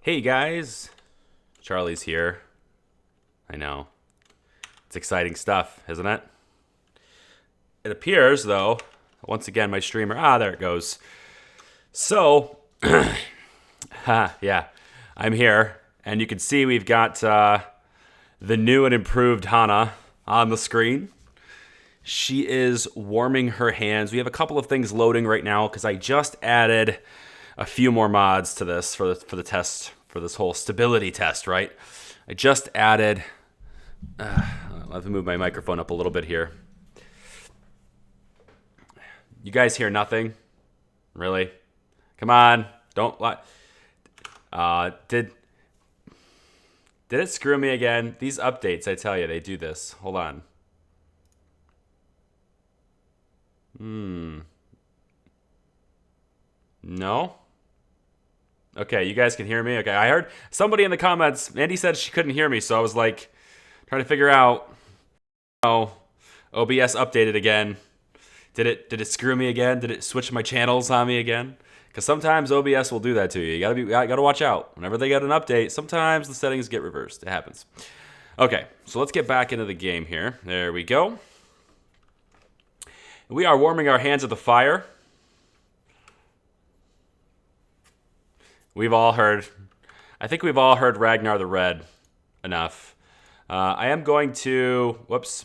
Hey guys, Charlie's here. I know. It's exciting stuff, isn't it? It appears, though, once again, my streamer. There it goes. So, yeah, I'm here. And you can see we've got the new and improved Hana on the screen. She is warming her hands. We have a couple of things loading right now because I just added a few more mods to this for the test, for this whole stability test, right? I just added... I'll have to move my microphone up a little bit here. You guys hear nothing? Really? Come on. Don't lie. Did it screw me again? These updates, I tell you, they do this. Hold on. No? Okay, you guys can hear me? Okay, I heard somebody in the comments, Andy said she couldn't hear me, so I was like, trying to figure out, oh, OBS updated again. Did it screw me again? Did it switch my channels on me again? Because sometimes OBS will do that to you. You gotta watch out. Whenever they get an update, sometimes the settings get reversed. It happens. Okay, so let's get back into the game here. There we go. We are warming our hands at the fire. I think we've all heard Ragnar the Red enough. I am going to, whoops.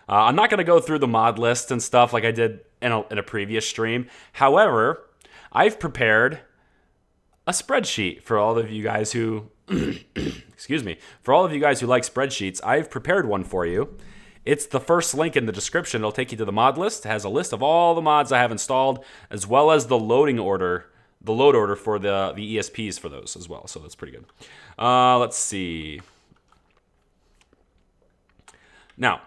I'm not going to go through the mod list and stuff like I did in a previous stream. However, I've prepared a spreadsheet for all of you guys who, excuse me, for all of you guys who like spreadsheets. I've prepared one for you. It's the first link in the description. It'll take you to the mod list. It has a list of all the mods I have installed, as well as the load order for the ESPs for those as well. So that's pretty good. Let's see. Now,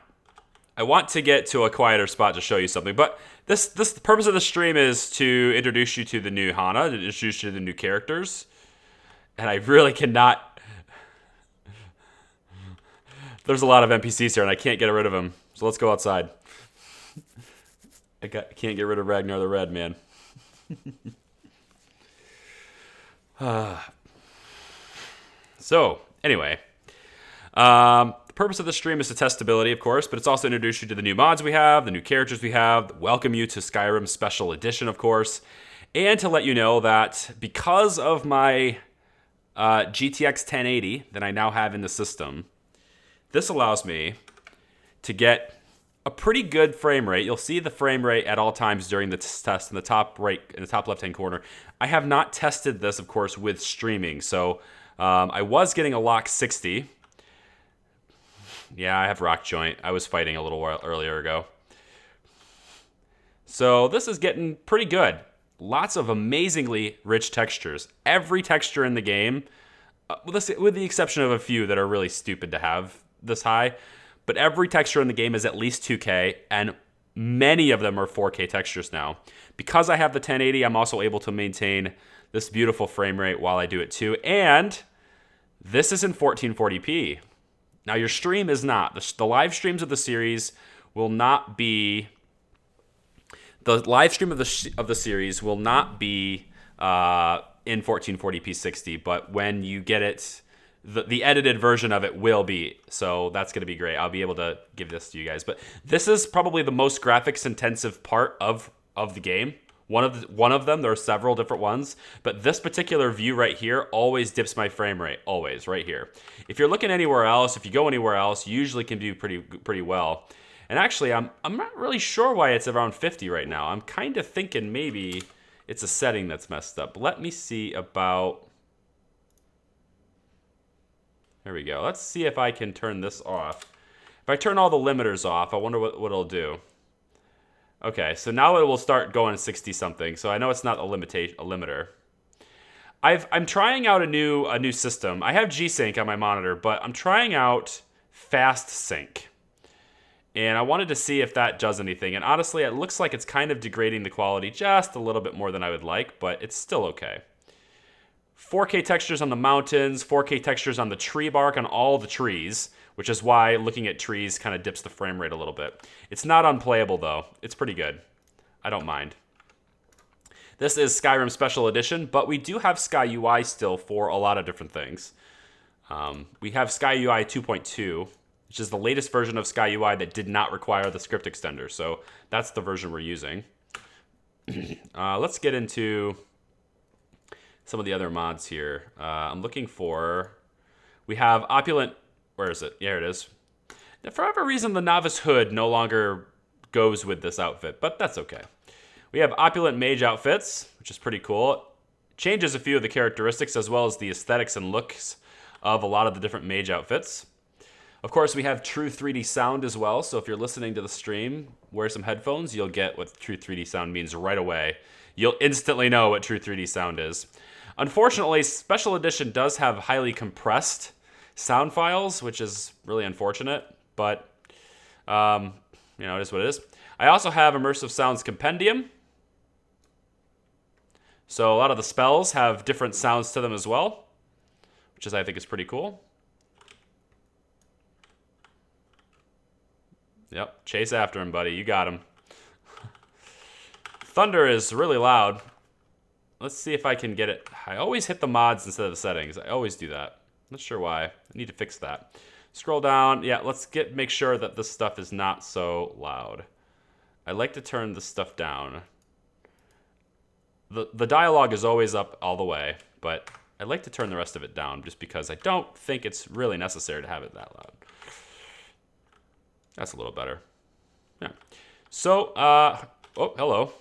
I want to get to a quieter spot to show you something, but the purpose of the stream is to introduce you to the new Hana, to introduce you to the new characters, and I really cannot... There's a lot of NPCs here, and I can't get rid of them, so let's go outside. I can't get rid of Ragnar the Red, man. So, anyway, the purpose of the stream is to test stability, of course, but it's also to introduce you to the new mods we have, the new characters we have, welcome you to Skyrim Special Edition, of course, and to let you know that because of my GTX 1080 that I now have in the system, this allows me to get a pretty good frame rate. You'll see the frame rate at all times during the test in the top right, in the top left-hand corner. I have not tested this, of course, with streaming. So I was getting a lock 60. Yeah, I have rock joint. I was fighting a little while earlier ago. So this is getting pretty good. Lots of amazingly rich textures. Every texture in the game, with the exception of a few that are really stupid to have this high, but every texture in the game is at least 2K, and many of them are 4K textures now. Because I have the 1080, I'm also able to maintain this beautiful frame rate while I do it too, and this is in 1440p. Now your stream is not. The live streams of the series will not be... The live stream of the series will not be in 1440p 60, but when you get it... The edited version of it will be, so that's going to be great. I'll be able to give this to you guys. But this is probably the most graphics intensive part of the game. One of them, there are several different ones, but this particular view right here always dips my frame rate, always, right here. If you're looking anywhere else, if you go anywhere else, you usually can do pretty well. And actually, I'm not really sure why it's around 50 right now. I'm kind of thinking maybe it's a setting that's messed up. Let me see about... There we go. Let's see if I can turn this off. If I turn all the limiters off, I wonder what it'll do. Okay, so now it will start going 60-something. So I know it's not a limiter. I'm trying out a new system. I have G-Sync on my monitor, but I'm trying out Fast Sync. And I wanted to see if that does anything. And honestly, it looks like it's kind of degrading the quality just a little bit more than I would like, but it's still okay. 4K textures on the mountains, 4K textures on the tree bark on all the trees, which is why looking at trees kind of dips the frame rate a little bit. It's not unplayable, though. It's pretty good. I don't mind. This is Skyrim Special Edition, but we do have Sky UI still for a lot of different things. We have Sky UI 2.2, which is the latest version of Sky UI that did not require the script extender. So that's the version we're using. Let's get into some of the other mods here. I'm looking for... We have Opulent... Where is it? Here it is. For whatever reason, the Novice Hood no longer goes with this outfit, but that's okay. We have Opulent Mage outfits, which is pretty cool. It changes a few of the characteristics as well as the aesthetics and looks of a lot of the different mage outfits. Of course, we have true 3D sound as well, so if you're listening to the stream, wear some headphones, you'll get what true 3D sound means right away. You'll instantly know what true 3D sound is. Unfortunately, Special Edition does have highly compressed sound files, which is really unfortunate, but you know, it is what it is. I also have Immersive Sounds Compendium. So a lot of the spells have different sounds to them as well, which I think is pretty cool. Yep, chase after him, buddy. You got him. Thunder is really loud. Let's see if I can get it. I always hit the mods instead of the settings. I always do that. Not sure why. I need to fix that. Scroll down. Yeah, let's make sure that this stuff is not so loud. I like to turn this stuff down. The dialogue is always up all the way, but I like to turn the rest of it down just because I don't think it's really necessary to have it that loud. That's a little better. Yeah. So, oh, hello.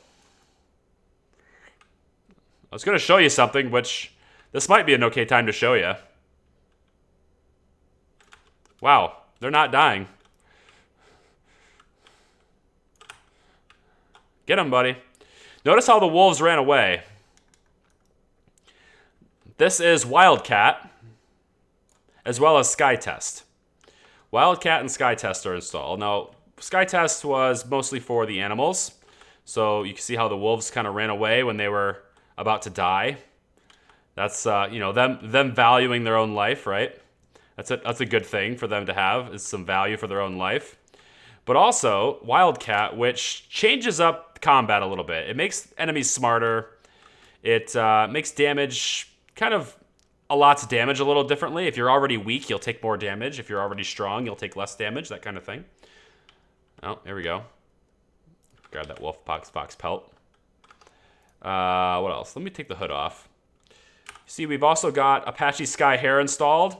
I was going to show you something, which this might be an okay time to show you. Wow, they're not dying. Get him, buddy. Notice how the wolves ran away. This is Wildcat, as well as Skytest. Wildcat and Skytest are installed. Now, Skytest was mostly for the animals. So you can see how the wolves kind of ran away when they were about to die. That's you know, them valuing their own life, right? That's a good thing for them to have, is some value for their own life. But also Wildcat, which changes up combat a little bit. It makes enemies smarter. It makes damage kind of a lot's damage a little differently. If you're already weak, you'll take more damage. If you're already strong, you'll take less damage, that kind of thing. Oh, there we go. Grab that wolf fox pelt. What else? Let me take the hood off. See, we've also got Apache Sky Hair installed.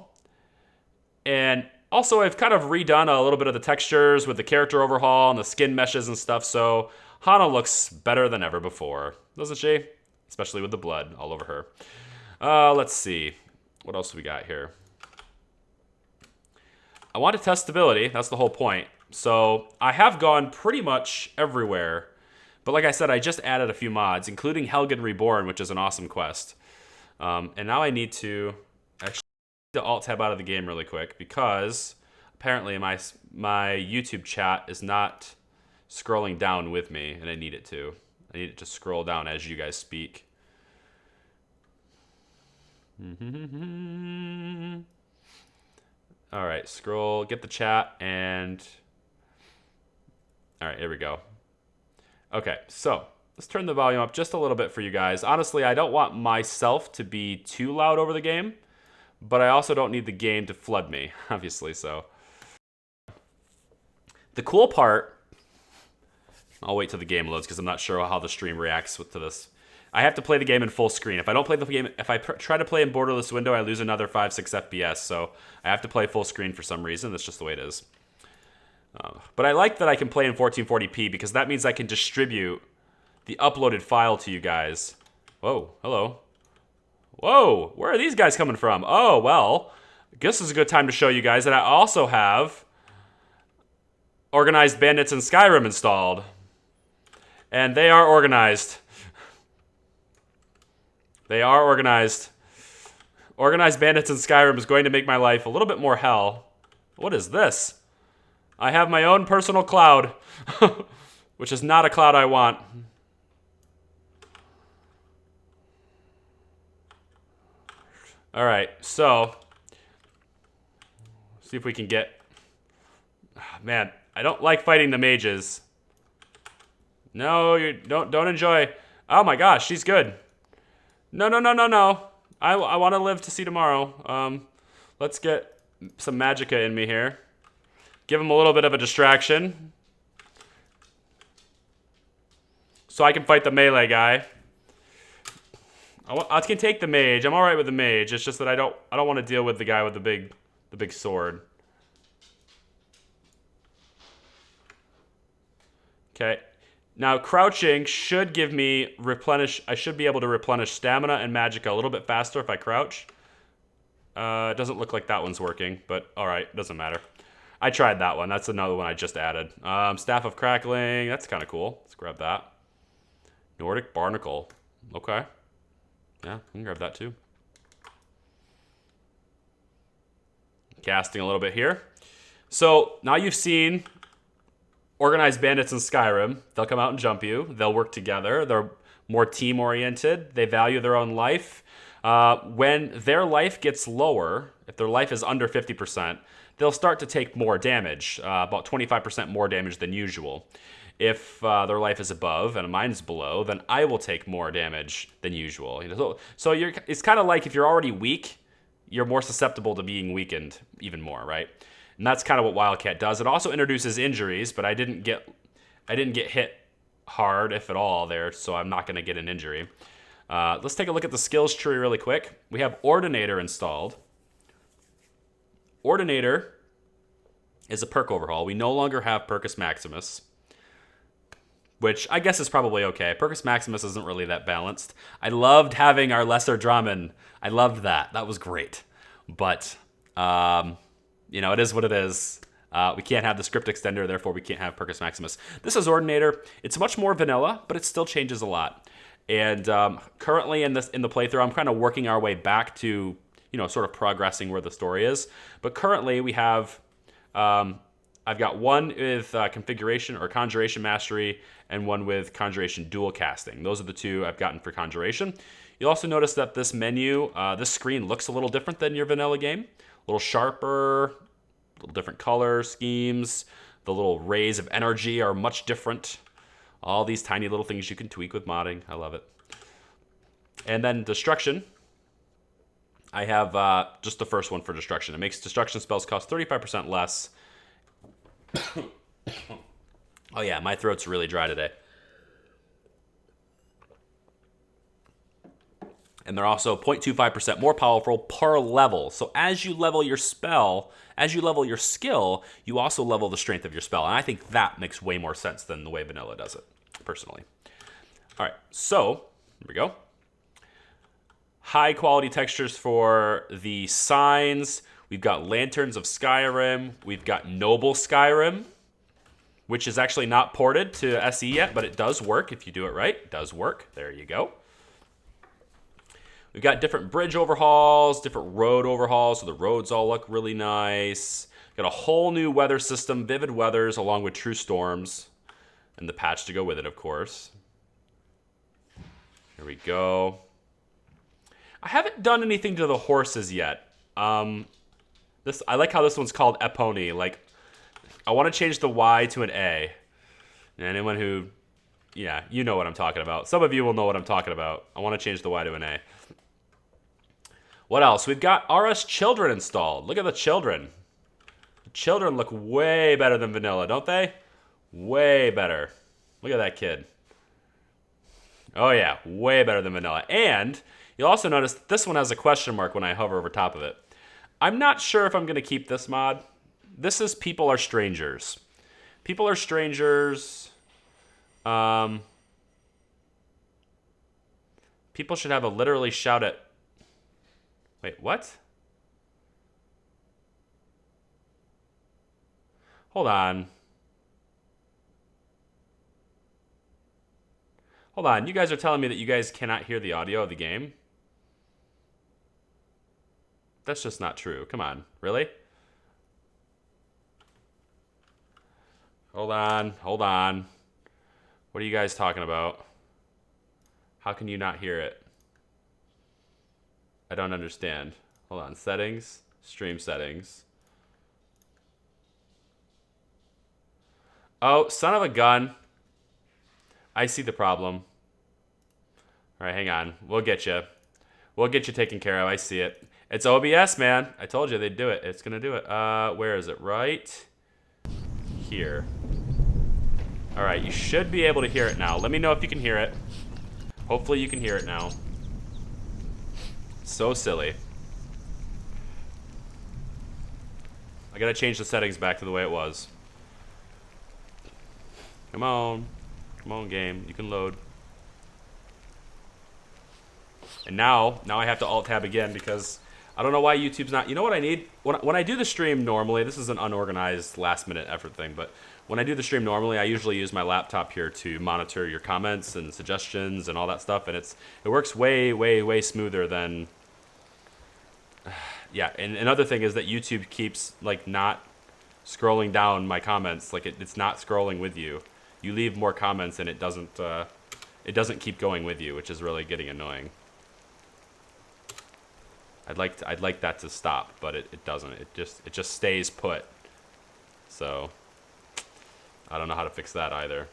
And also, I've kind of redone a little bit of the textures with the character overhaul and the skin meshes and stuff, so Hana looks better than ever before, doesn't she? Especially with the blood all over her. Let's see. What else do we got here? I want to test stability. That's the whole point. So I have gone pretty much everywhere. But like I said, I just added a few mods, including Helgen Reborn, which is an awesome quest. And now I need to actually Alt-tab out of the game really quick because apparently my YouTube chat is not scrolling down with me, and I need it to. I need it to scroll down as you guys speak. All right, scroll, get the chat, and... All right, here we go. Okay, so let's turn the volume up just a little bit for you guys. Honestly, I don't want myself to be too loud over the game, but I also don't need the game to flood me, obviously, so. The cool part... I'll wait till the game loads because I'm not sure how the stream reacts to this. I have to play the game in full screen. If I don't play the game, if I try to play in borderless window, I lose another 5-6 FPS. So I have to play full screen for some reason. That's just the way it is. But I like that I can play in 1440p because that means I can distribute the uploaded file to you guys. Whoa, hello. Whoa, where are these guys coming from? Oh, well, I guess this is a good time to show you guys that I also have Organized Bandits in Skyrim installed. And they are organized. They are organized. Organized Bandits in Skyrim is going to make my life a little bit more hell. What is this? I have my own personal cloud, which is not a cloud I want. All right, so see if we can get... Man, I don't like fighting the mages. No, you don't enjoy. Oh my gosh, she's good. No, no, no, no, no. I want to live to see tomorrow. Let's get some magicka in me here. Give him a little bit of a distraction. So I can fight the melee guy. I can take the mage. I'm all right with the mage. It's just that I don't want to deal with the guy with the big sword. Okay. Now crouching should give me replenish. I should be able to replenish stamina and magicka a little bit faster if I crouch. It doesn't look like that one's working, but all right, doesn't matter. I tried that one. That's another one I just added. Staff of Crackling. That's kind of cool. Let's grab that. Nordic Barnacle. Okay. Yeah, I can grab that too. Casting a little bit here. So now you've seen organized bandits in Skyrim. They'll come out and jump you. They'll work together. They're more team-oriented. They value their own life. When their life gets lower, if their life is under 50%, they'll start to take more damage, about 25% more damage than usual. If their life is above and mine's below, then I will take more damage than usual. So it's kind of like if you're already weak, you're more susceptible to being weakened even more, right? And that's kind of what Wildcat does. It also introduces injuries, but I didn't get hit hard, if at all, there, so I'm not going to get an injury. Let's take a look at the skills tree really quick. We have Ordinator installed. Ordinator is a perk overhaul. We no longer have Percus Maximus, which I guess is probably okay. Percus Maximus isn't really that balanced. I loved having our Lesser Draman. I loved that. That was great. But, it is what it is. We can't have the script extender, therefore we can't have Percus Maximus. This is Ordinator. It's much more vanilla, but it still changes a lot. And currently in the playthrough, I'm kind of working our way back to, sort of progressing where the story is. But currently we have, I've got one with configuration or conjuration mastery and one with conjuration dual casting. Those are the two I've gotten for conjuration. You'll also notice that this menu, this screen looks a little different than your vanilla game. A little sharper, a little different color schemes. The little rays of energy are much different. All these tiny little things you can tweak with modding. I love it. And then destruction. I have just the first one for destruction. It makes destruction spells cost 35% less. Oh yeah, my throat's really dry today. And they're also 0.25% more powerful per level. So as you level your spell, as you level your skill, you also level the strength of your spell. And I think that makes way more sense than the way vanilla does it, personally. All right, so here we go. High quality textures for the signs. We've got Lanterns of Skyrim. We've got Noble Skyrim, which is actually not ported to SE yet, but it does work if you do it right. It does work. There you go. We've got different bridge overhauls, different road overhauls, so the roads all look really nice. Got a whole new weather system, Vivid Weathers, along with True Storms, and the patch to go with it, of course. Here we go. I haven't done anything to the horses yet. I like how this one's called Epony. Like, I want to change the Y to an A. And anyone who, yeah, you know what I'm talking about. Some of you will know what I'm talking about. I want to change the Y to an A. What else? We've got RS Children installed. Look at the children. The children look way better than vanilla, don't they? Way better. Look at that kid. Oh yeah, way better than vanilla. And you'll also notice this one has a question mark when I hover over top of it. I'm not sure if I'm going to keep this mod. This is People Are Strangers. People Are Strangers. People should have a literally shout at... Wait, what? Hold on. Hold on. You guys are telling me that you guys cannot hear the audio of the game? That's just not true. Come on. Really? Hold on. Hold on. What are you guys talking about? How can you not hear it? I don't understand. Hold on. Settings. Stream settings. Oh, son of a gun. I see the problem. All right, hang on. We'll get you. We'll get you taken care of. I see it. It's OBS, man. I told you they'd do it. It's gonna do it. Where is it? Right here. All right, you should be able to hear it now. Let me know if you can hear it. Hopefully you can hear it now. So silly. I gotta change the settings back to the way it was. Come on. Come on, game. You can load. And now I have to Alt-Tab again because I don't know why YouTube's not... You know what I need? When I do the stream normally, this is an unorganized last-minute effort thing, but when I do the stream normally, I usually use my laptop here to monitor your comments and suggestions and all that stuff, and it works way, way, way smoother than... Yeah, and another thing is that YouTube keeps, like, not scrolling down my comments. Like, it's not scrolling with you. You leave more comments and it doesn't keep going with you, which is really getting annoying. I'd like that to stop, but it doesn't. It just stays put. So I don't know how to fix that either.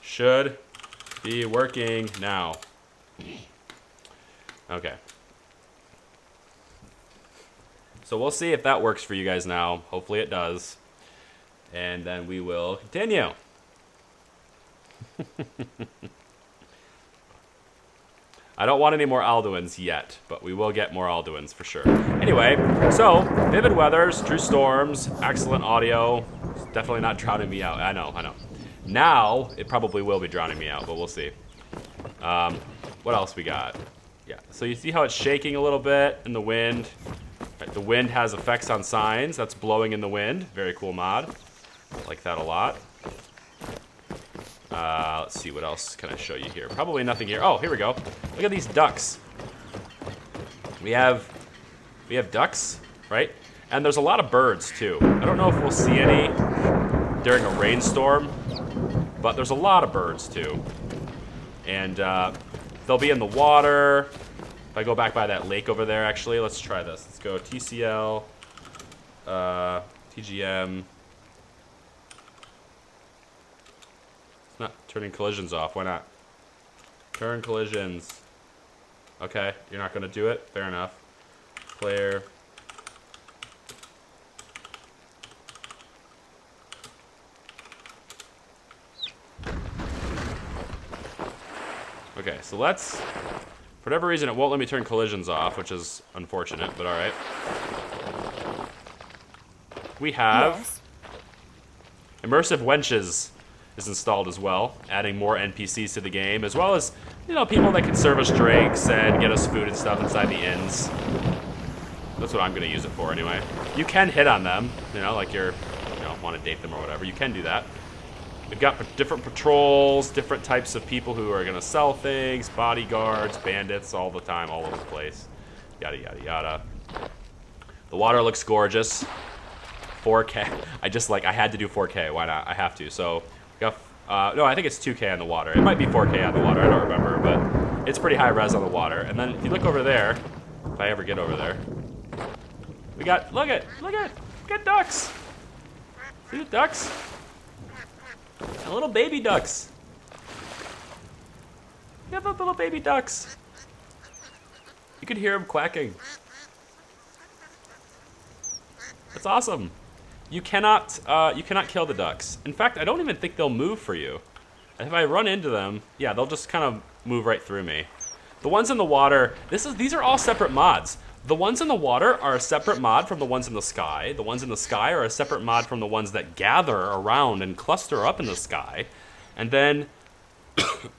Should be working now. Okay. So we'll see if that works for you guys now. Hopefully it does. And then we will continue. I don't want any more Alduins yet, but we will get more Alduins for sure. Anyway, so, vivid weathers, true storms, excellent audio. It's definitely not drowning me out. I know. Now, it probably will be drowning me out, but we'll see. What else we got? Yeah, so you see how it's shaking a little bit in the wind. Right, the wind has effects on signs. That's blowing in the wind. Very cool mod. I like that a lot. Let's see, what else can I show you here? Probably nothing here. Oh, here we go. Look at these ducks. We have ducks, right? And there's a lot of birds too. I don't know if we'll see any during a rainstorm, but there's a lot of birds too. And they'll be in the water. If I go back by that lake over there, actually, let's try this. Let's go TCL, TGM. It's not turning collisions off. Why not? Turn collisions. Okay, you're not going to do it? Fair enough. Player. Okay, so let's... For whatever reason, it won't let me turn collisions off, which is unfortunate, but alright. We have... Immersive Wenches is installed as well, adding more NPCs to the game, as well as, you know, people that can serve us drinks and get us food and stuff inside the inns. That's what I'm going to use it for anyway. You can hit on them, you know, like you want to date them or whatever. You can do that. We've got different patrols, different types of people who are going to sell things, bodyguards, bandits, all the time, all over the place. Yada, yada, yada. The water looks gorgeous. 4K. I had to do 4K. Why not? I have to. So, we got, no, I think it's 2K on the water. It might be 4K on the water. I don't remember, but it's pretty high res on the water. And then if you look over there, if I ever get over there, we got, look at ducks. See the ducks? The little baby ducks. You have little baby ducks. You can hear them quacking. That's awesome. You cannot kill the ducks. In fact, I don't even think they'll move for you. If I run into them, yeah, they'll just kind of move right through me. The ones in the water, these are all separate mods. The ones in the water are a separate mod from the ones in the sky. The ones in the sky are a separate mod from the ones that gather around and cluster up in the sky. And then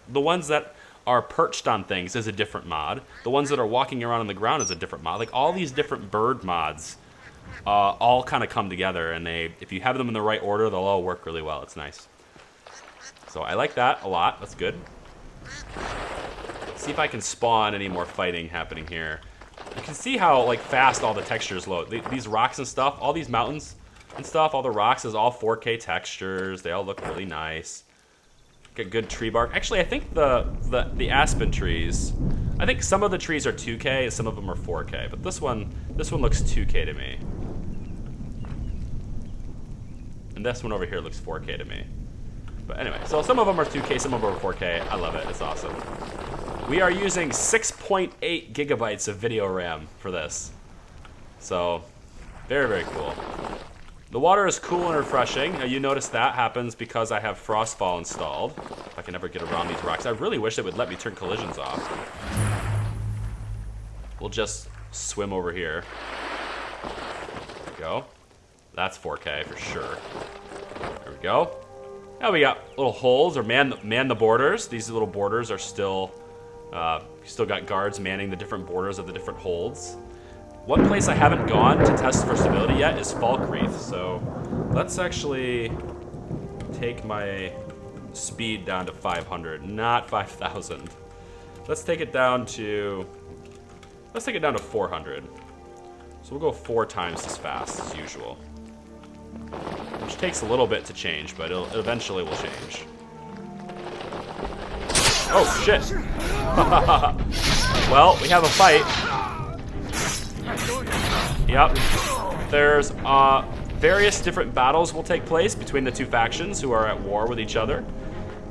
the ones that are perched on things is a different mod. The ones that are walking around on the ground is a different mod. Like all these different bird mods all kind of come together, and if you have them in the right order, they'll all work really well. It's nice. So I like that a lot. That's good. Let's see if I can spawn any more fighting happening here. You can see how like fast all the textures load. These rocks and stuff, all these mountains and stuff, all the rocks is all 4K textures. They all look really nice. Get good tree bark. Actually, I think the aspen trees, I think some of the trees are 2K and some of them are 4K, but this one looks 2K to me. And this one over here looks 4K to me. But anyway, so some of them are 2K, some of them are 4K. I love it. It's awesome. We are using 6.8 gigabytes of video RAM for this. So, very, very cool. The water is cool and refreshing. Now, you notice that happens because I have Frostfall installed. If I can ever get around these rocks. I really wish it would let me turn collisions off. We'll just swim over here. There we go. That's 4K for sure. There we go. Now we got little holes, or man the borders. These little borders are still, still got guards manning the different borders of the different holds. One place I haven't gone to test for stability yet is Falkreath, so let's actually take my speed down to 500, not 5,000. Let's take it down to 400. So we'll go 4 times as fast as usual. Which takes a little bit to change, but it eventually will change. Oh, shit. Well, we have a fight. Yep. There's various different battles will take place between the two factions who are at war with each other.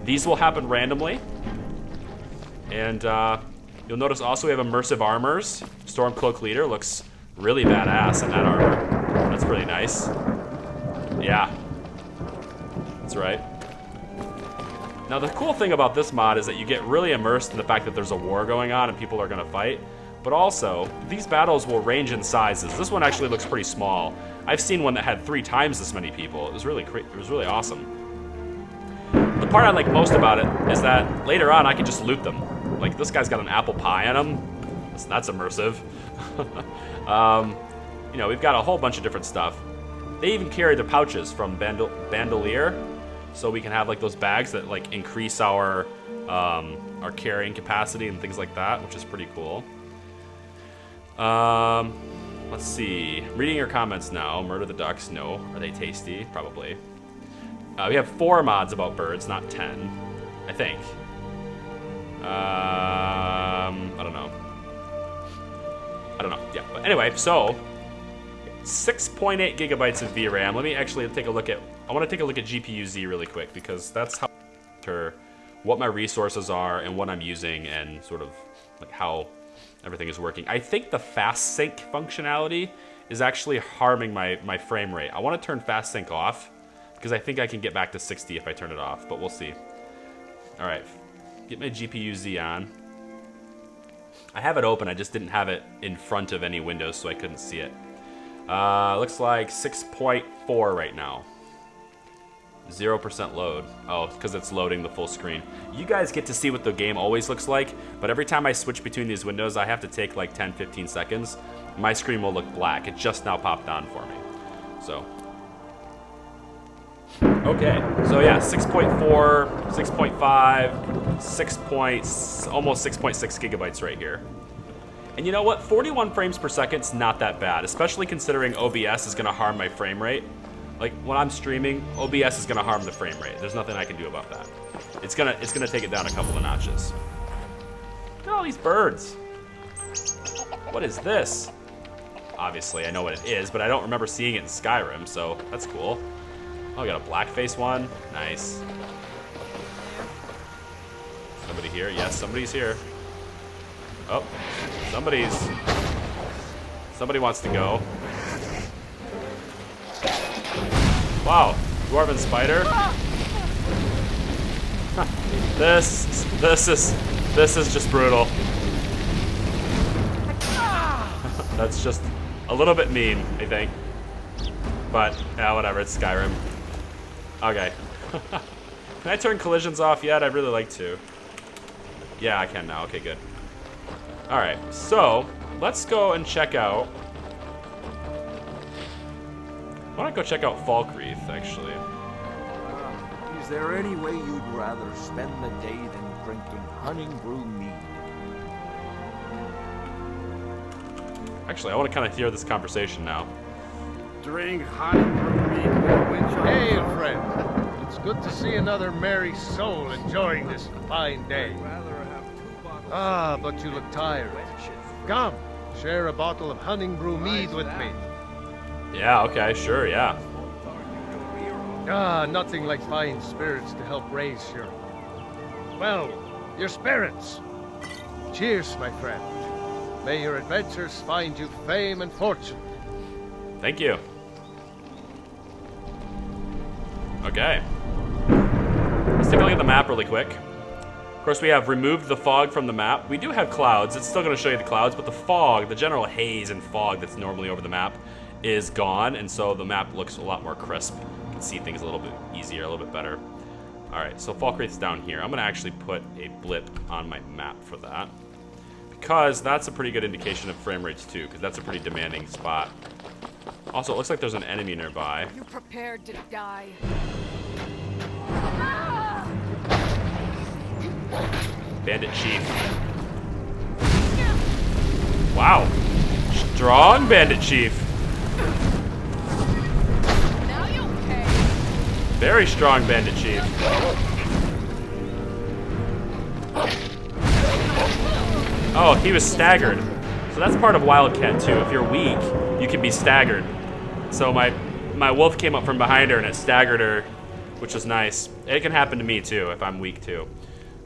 These will happen randomly. And you'll notice also we have immersive armors. Stormcloak Leader looks really badass in that armor. That's pretty nice. Yeah. That's right. Now the cool thing about this mod is that you get really immersed in the fact that there's a war going on and people are going to fight. But also, these battles will range in sizes. This one actually looks pretty small. I've seen one that had 3 times this many people. It was really awesome. The part I like most about it is that later on I can just loot them. Like this guy's got an apple pie on him. That's immersive. You know, we've got a whole bunch of different stuff. They even carry the pouches from Bandolier, so we can have like those bags that like increase our carrying capacity and things like that, which is pretty cool. Let's see. Reading your comments now. Murder the ducks. No. Are they tasty? Probably. We have 4 mods about birds, not 10. I think. I don't know. Yeah. But anyway, so 6.8 gigabytes of VRAM. Let me actually take a look at. I want to take a look at GPU-Z really quick because that's how what my resources are and what I'm using and sort of like how everything is working. I think the fast sync functionality is actually harming my frame rate. I want to turn fast sync off because I think I can get back to 60 if I turn it off, but we'll see. All right, get my GPU-Z on. I have it open, I just didn't have it in front of any windows so I couldn't see it. Looks like 6.4 right now. 0% load. Oh, because it's loading the full screen. You guys get to see what the game always looks like, but every time I switch between these windows, I have to take like 10-15 seconds. My screen will look black. It just now popped on for me. So. Okay, so yeah, 6.4, 6.5, almost 6.6 gigabytes right here. And you know what? 41 frames per second is not that bad, especially considering OBS is going to harm my frame rate. Like when I'm streaming, OBS is going to harm the frame rate. There's nothing I can do about that. It's gonna take it down a couple of notches. Look at all these birds. What is this? Obviously, I know what it is, but I don't remember seeing it in Skyrim, so that's cool. Oh, we got a blackface one. Nice. Somebody here? Yes, somebody's here. Oh, somebody wants to go. Wow, Dwarven Spider. This is just brutal. That's just a little bit mean, I think. But yeah, whatever. It's Skyrim. Okay. Can I turn collisions off yet? I'd really like to. Yeah, I can now. Okay, good. All right, so let's go and check out. Why don't I go check out Falkreath, actually? Is there any way you'd rather spend the day than drinking hunting brew mead? Actually, I want to kind of hear this conversation now. Drink hunting brew mead. Hey, friend. It's good to see another merry soul enjoying this fine day. Ah, but you look tired. Come, share a bottle of hunting brew mead with me. Yeah, okay, sure, yeah. Ah, nothing like fine spirits to help raise your... well, your spirits. Cheers, my friend. May your adventures find you fame and fortune. Thank you. Okay. Let's take a look at the map really quick. Of course, we have removed the fog from the map. We do have clouds. It's still going to show you the clouds, but the fog, the general haze and fog that's normally over the map is gone, and so the map looks a lot more crisp. You can see things a little bit easier, a little bit better. All right, so Falkreath's down here. I'm going to actually put a blip on my map for that, because that's a pretty good indication of frame rates too, because that's a pretty demanding spot. Also, it looks like there's an enemy nearby. Are you prepared to die? Bandit Chief. Wow. Strong Bandit Chief. Now you pay. Very strong Bandit Chief. Oh, he was staggered. So that's part of Wildcat too. If you're weak, you can be staggered. So my wolf came up from behind her and it staggered her, which was nice. It can happen to me too if I'm weak too,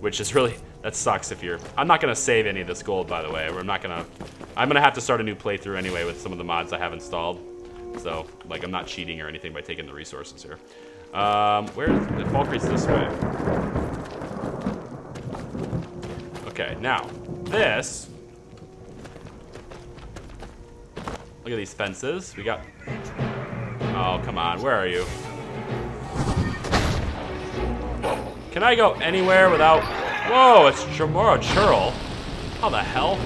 which is really, that sucks if you're... I'm not gonna save any of this gold, by the way. I'm gonna have to start a new playthrough anyway with some of the mods I have installed. So, like, I'm not cheating or anything by taking the resources here. Where is the Falkreath's this way? Okay, now this. Look at these fences. We got. Oh, come on. Where are you? Can I go anywhere without... Whoa, it's Jamora Churl. How the hell?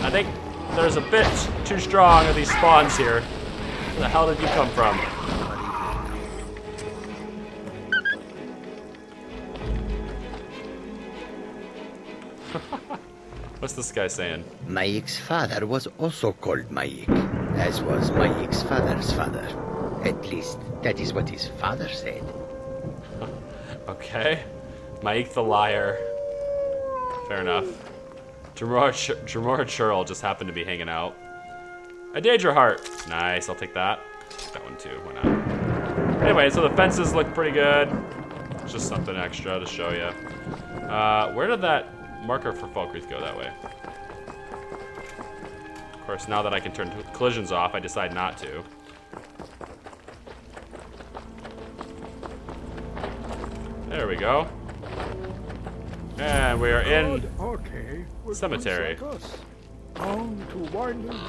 I think there's a bit too strong of these spawns here. Where the hell did you come from? What's this guy saying? Maik's father was also called Maik, as was Maik's father's father. At least, that is what his father said. Okay. Maik the liar. Fair enough. Jamora Churl just happened to be hanging out. A Daedra heart. Nice, I'll take that. That one too, why not? Anyway, so the fences look pretty good. Just something extra to show you. Where did that marker for Falkreath go that way? Of course, now that I can turn collisions off, I decide not to. There we go. And we are in Okay, we're cemetery. just like us. On to winding.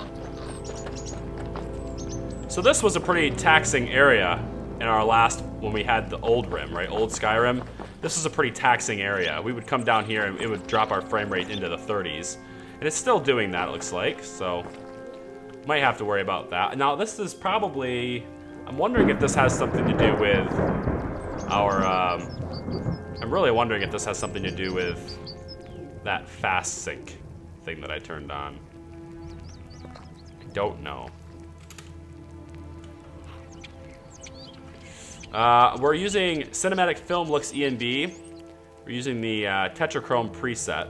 So this was a pretty taxing area in our last, when we had the old Rim, right? Old Skyrim. This is a pretty taxing area. We would come down here and it would drop our frame rate into the 30s. And it's still doing that, it looks like. So, might have to worry about that. Now, this is probably... I'm wondering if this has something to do with our... I'm really wondering if this has something to do with that fast sync thing that I turned on. I don't know. We're using Cinematic Film Looks ENB. We're using the Tetrachrome preset.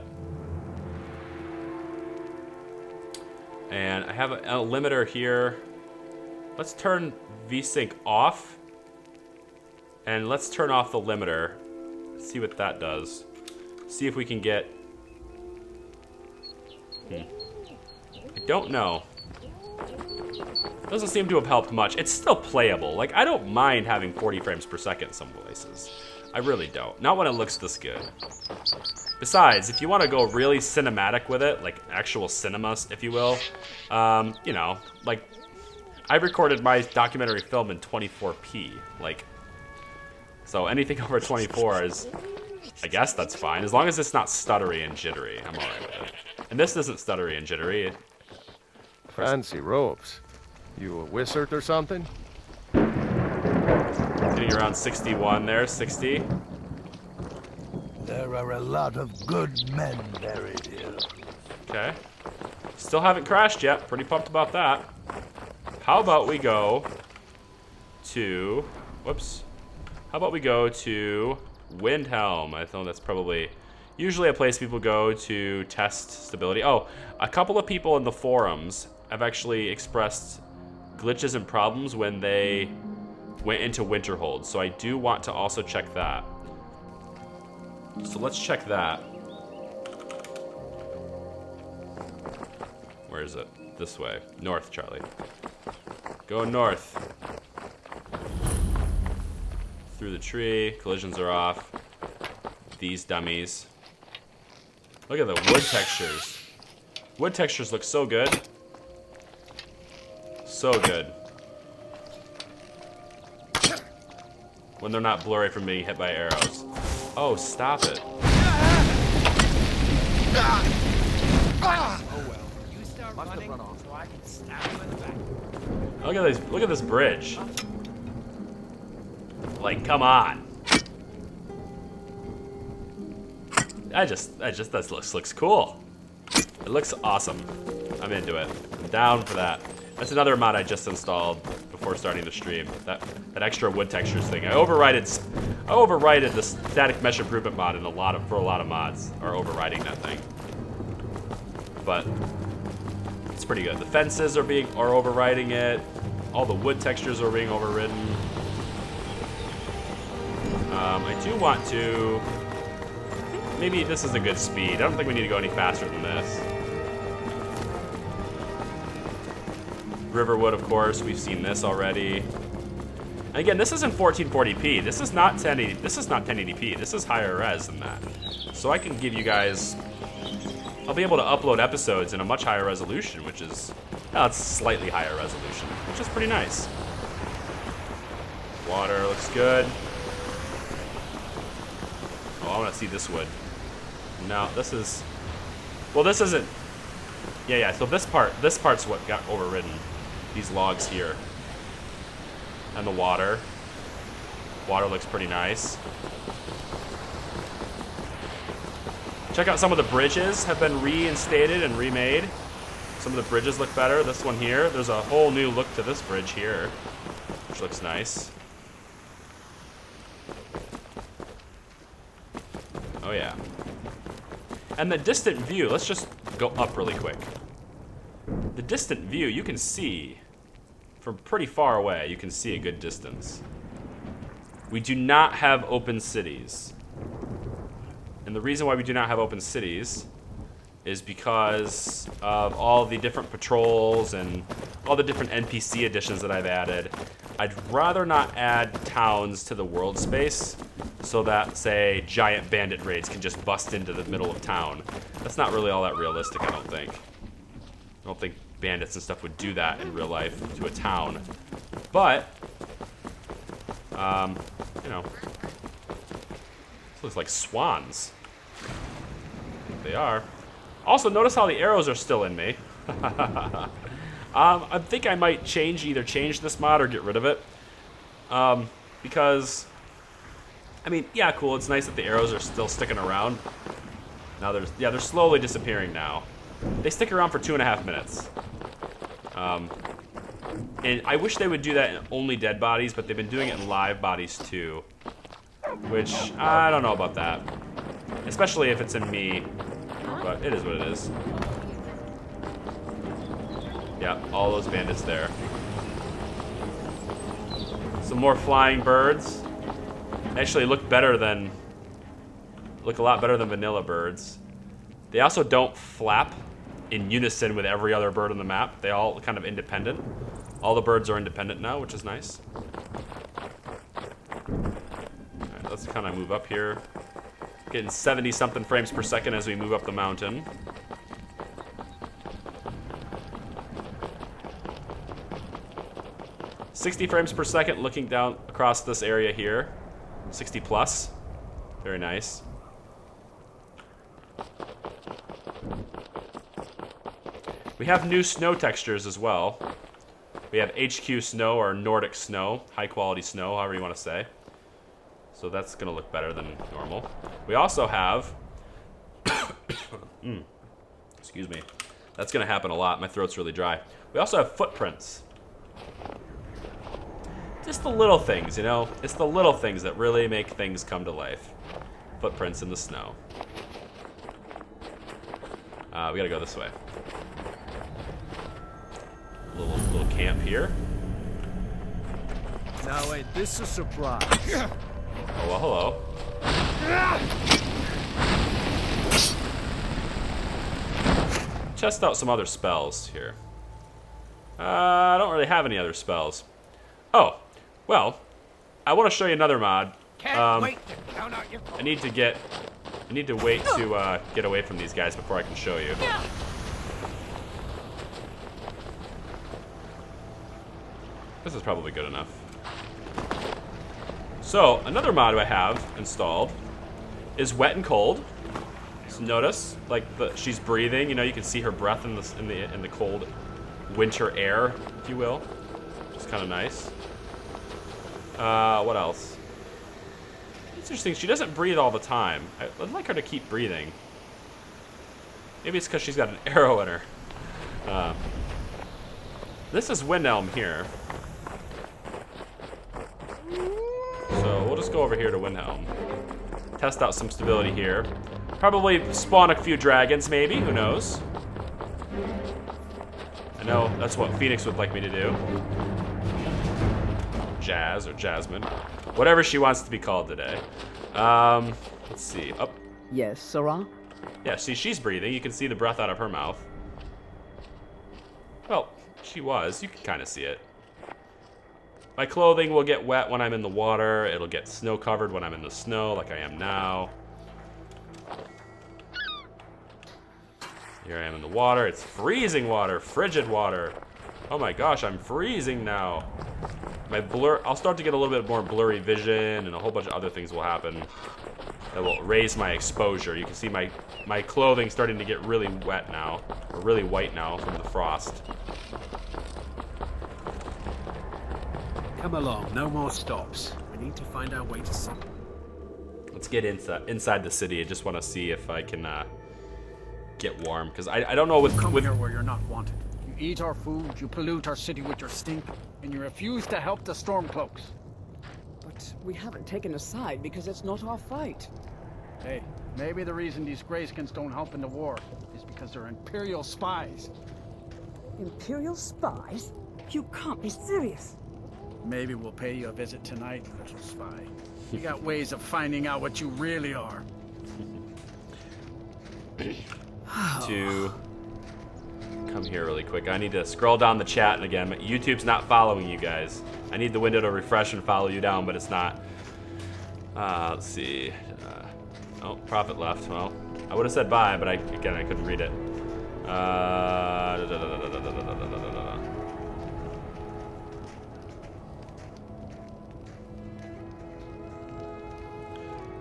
And I have a limiter here. Let's turn VSync off. And let's turn off the limiter. See what that does. See if we can get... I don't know. Doesn't seem to have helped much. It's still playable. Like, I don't mind having 40 frames per second in some places. I really don't. Not when it looks this good. Besides, if you want to go really cinematic with it, like actual cinemas, if you will, you know, like, I recorded my documentary film in 24p. Like, so anything over 24 is, I guess that's fine. As long as it's not stuttery and jittery, I'm alright with it. And this isn't stuttery and jittery. Fancy robes. You a wizard or something? Getting around 61 there, 60. There are a lot of good men buried here. Okay. Still haven't crashed yet. Pretty pumped about that. How about we go to... Whoops. How about we go to Windhelm? I think that's probably usually a place people go to test stability. Oh, a couple of people in the forums have actually expressed glitches and problems when they went into Winterhold. So I do want to also check that. So let's check that. Where is it? This way. North, Charlie. Go north. Through the tree. Collisions are off. These dummies. Look at the wood textures. Wood textures look so good. So good. When they're not blurry from being hit by arrows. Oh, stop it. Look at this bridge. Like, come on. This looks cool. It looks awesome. I'm into it. I'm down for that. That's another mod I just installed before starting the stream. That extra wood textures thing. I overrided the static mesh improvement mod in for a lot of mods, or overriding that thing. But it's pretty good. The fences are overriding it. All the wood textures are being overridden. I do want to. I think maybe this is a good speed. I don't think we need to go any faster than this. Riverwood, of course, we've seen this already. And again, this isn't 1440p. This is not 1080. This is not 1080p. This is higher res than that. So I can give you guys. I'll be able to upload episodes in a much higher resolution, which is, well, it's slightly higher resolution, which is pretty nice. Water looks good. Oh, I want to see this wood. No, this is. Well, this isn't. Yeah. So this part's what got overridden. These logs here. And the water. Water looks pretty nice. Check out some of the bridges have been reinstated and remade. Some of the bridges look better. This one here, there's a whole new look to this bridge here, which looks nice. Oh yeah. And the distant view, let's just go up really quick. The distant view, you can see from pretty far away, you can see a good distance. We do not have open cities. And the reason why we do not have open cities is because of all the different patrols and all the different NPC additions that I've added. I'd rather not add towns to the world space so that, say, giant bandit raids can just bust into the middle of town. That's not really all that realistic, I don't think. I don't think bandits and stuff would do that in real life to a town. But, you know, this looks like swans. They are. Also, notice how the arrows are still in me. I think I might either change this mod or get rid of it. Because, I mean, yeah, cool. It's nice that the arrows are still sticking around. Now they're slowly disappearing now. They stick around for 2.5 minutes. And I wish they would do that in only dead bodies, but they've been doing it in live bodies too. Which, I don't know about that. Especially if it's in me. But it is what it is. Yeah, all those bandits there. Some more flying birds. Actually look a lot better than vanilla birds. They also don't flap in unison with every other bird on the map. They all kind of independent. All the birds are independent now, which is nice. Alright, let's kind of move up here. Getting 70-something frames per second as we move up the mountain. "60 frames per second looking down across this area here. 60 plus. Very nice. We have new snow textures as well. We have HQ snow or Nordic snow, high quality snow, however you want to say. So that's going to look better than normal. We also have, excuse me, that's going to happen a lot. My throat's really dry. We also have footprints. Just the little things, you know? It's the little things that really make things come to life. Footprints in the snow. We gotta go this way. Little camp here. Now ain't this a surprise? Oh, well, hello. Test out some other spells here. I don't really have any other spells. Oh, well, I want to show you another mod. Wait to count out your I need to wait to get away from these guys before I can show you. This is probably good enough. So, another mod I have installed is Wet and Cold. So notice, like she's breathing. You know, you can see her breath in the cold winter air, if you will. It's kind of nice. What else? It's interesting. She doesn't breathe all the time. I'd like her to keep breathing. Maybe it's because she's got an arrow in her. This is Wind Elm here. So we'll just go over here to Windhelm. Test out some stability here. Probably spawn a few dragons, maybe. Who knows? I know that's what Phoenix would like me to do. Jazz or Jasmine. Whatever she wants to be called today. Let's see. Up. Yes, Sarah? Yeah, see, she's breathing. You can see the breath out of her mouth. Well, she was. You can kind of see it. My clothing will get wet when I'm in the water. It'll get snow covered when I'm in the snow, like I am now. Here I am in the water. It's freezing water, frigid water. Oh my gosh, I'm freezing now. I'll start to get a little bit more blurry vision, and a whole bunch of other things will happen that will raise my exposure. You can see my clothing starting to get really wet now, or really white now from the frost. Come along, no more stops. We need to find our way to something. Let's get inside the city. I just want to see if I can get warm, because I don't know with here where you're not wanted. You eat our food, you pollute our city with your stink, and you refuse to help the Stormcloaks. But we haven't taken a side because it's not our fight. Hey, maybe the reason these Greyskins don't help in the war is because they're Imperial spies. Imperial spies? You can't be serious. Maybe we'll pay you a visit tonight, little spy. You got ways of finding out what you really are. To come here really quick. I need to scroll down the chat, and again, YouTube's not following you guys. I need the window to refresh and follow you down, but it's not. Let's see. Oh, Prophet left. Well, I would have said bye, but I couldn't read it.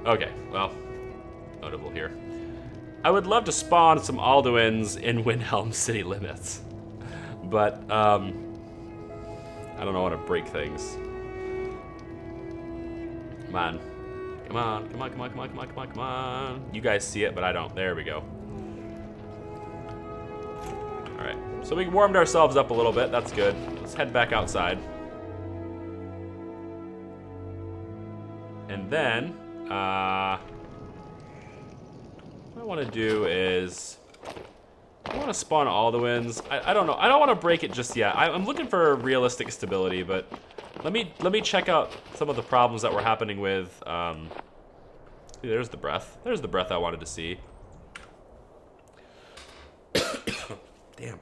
Okay, well, notable here. I would love to spawn some Alduins in Windhelm city limits, but I don't know how to break things. Come on. Come on, come on, come on, come on, come on, come on, come on. You guys see it, but I don't. There we go. Alright, so we warmed ourselves up a little bit. That's good. Let's head back outside. And then, what I want to do is, I want to spawn Alduins. I don't know. I don't want to break it just yet. I'm looking for realistic stability, but let me check out some of the problems that were happening with. There's the breath. There's the breath I wanted to see. Damn.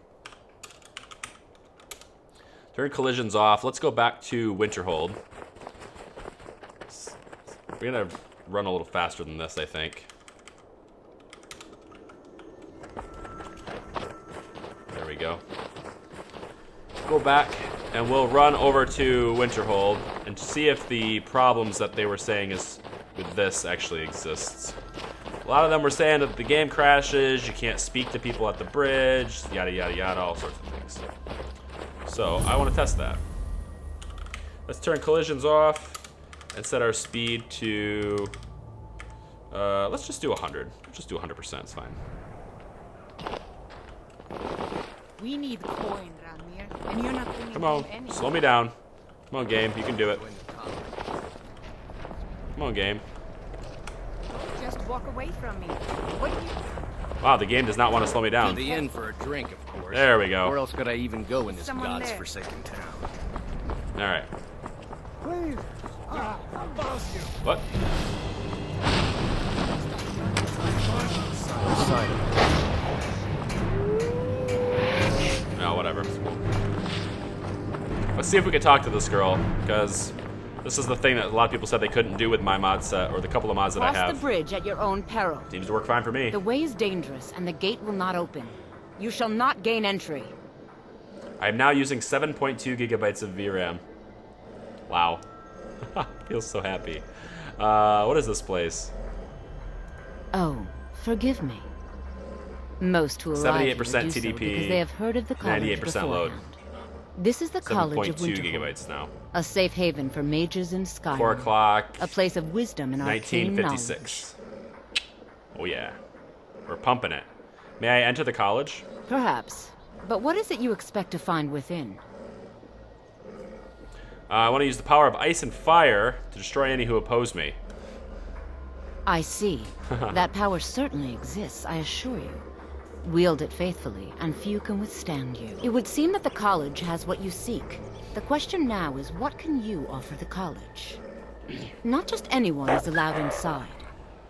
Turn collisions off. Let's go back to Winterhold. We're gonna run a little faster than this, I think. There we go. Go back, and we'll run over to Winterhold and see if the problems that they were saying is with this actually exists. A lot of them were saying that the game crashes, you can't speak to people at the bridge, yada yada yada, all sorts of things. So I want to test that. Let's turn collisions off and set our speed to, let's just do 100. Let's just do 100%, it's fine. We need coin, Ranmir, and you're not bringing Come on, home any. slow me down. Come on, game, you can do it. Come on, game. Just walk away from me. What do you... Wow, the game does not want to slow me To down. the inn for a drink, of course. There we Where go. else could I even go in this Someone there. god's-forsaken town? All right. Please. What? No, whatever. Let's see if we can talk to this girl, because this is the thing that a lot of people said they couldn't do with my mod set, or the couple of mods that I Cross the have. bridge at your own peril. Seems to work fine for me. The way is dangerous, and the gate will not open. You shall not gain entry. I am now using 7.2 gigabytes of VRAM. Wow. Feels so happy. What is this place? Oh, forgive me. Most who arrive here 78% do so TDP, because they have heard of the college 98% load. beforehand. This is the College of 7.2 Winterhold, gigabytes now. a safe haven for mages in Skyrim. 4 o'clock. A place of wisdom and arcane knowledge. 1956. Oh yeah. We're pumping it. May I enter the college? Perhaps. But what is it you expect to find within? I want to use the power of ice and fire to destroy any who oppose me. I see. That power certainly exists, I assure you. Wield it faithfully, and few can withstand you. It would seem that the college has what you seek. The question now is, what can you offer the college? Not just anyone is allowed inside.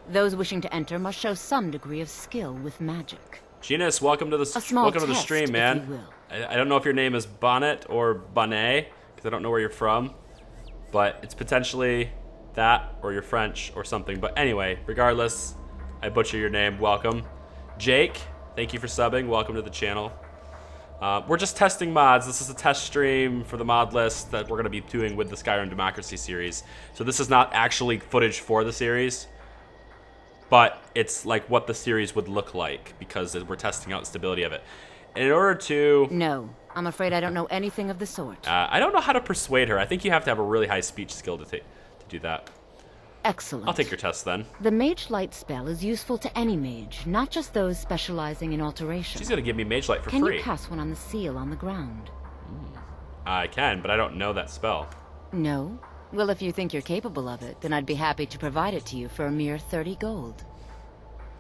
Those wishing to enter must show some degree of skill with magic. Genus, welcome to the small welcome to the test, stream, if man. you will. I don't know if your name is Bonnet or Bonnet, because I don't know where you're from, but it's potentially that or you're French or something. But anyway, regardless, I butcher your name. Welcome, Jake. Thank you for subbing. Welcome to the channel. We're just testing mods. This is a test stream for the mod list that we're going to be doing with the Skyrim Democracy series. So this is not actually footage for the series, but it's like what the series would look like because we're testing out the stability of it. And in order to... No, I'm afraid I don't know anything of the sort. I don't know how to persuade her. I think you have to have a really high speech skill to do that. Excellent. I'll take your test then. The Mage Light spell is useful to any mage, not just those specializing in alteration. She's going to give me Mage Light for Can free. you cast one on the seal on the ground? I can, but I don't know that spell. No? Well, if you think you're capable of it, then I'd be happy to provide it to you for a mere 30 gold.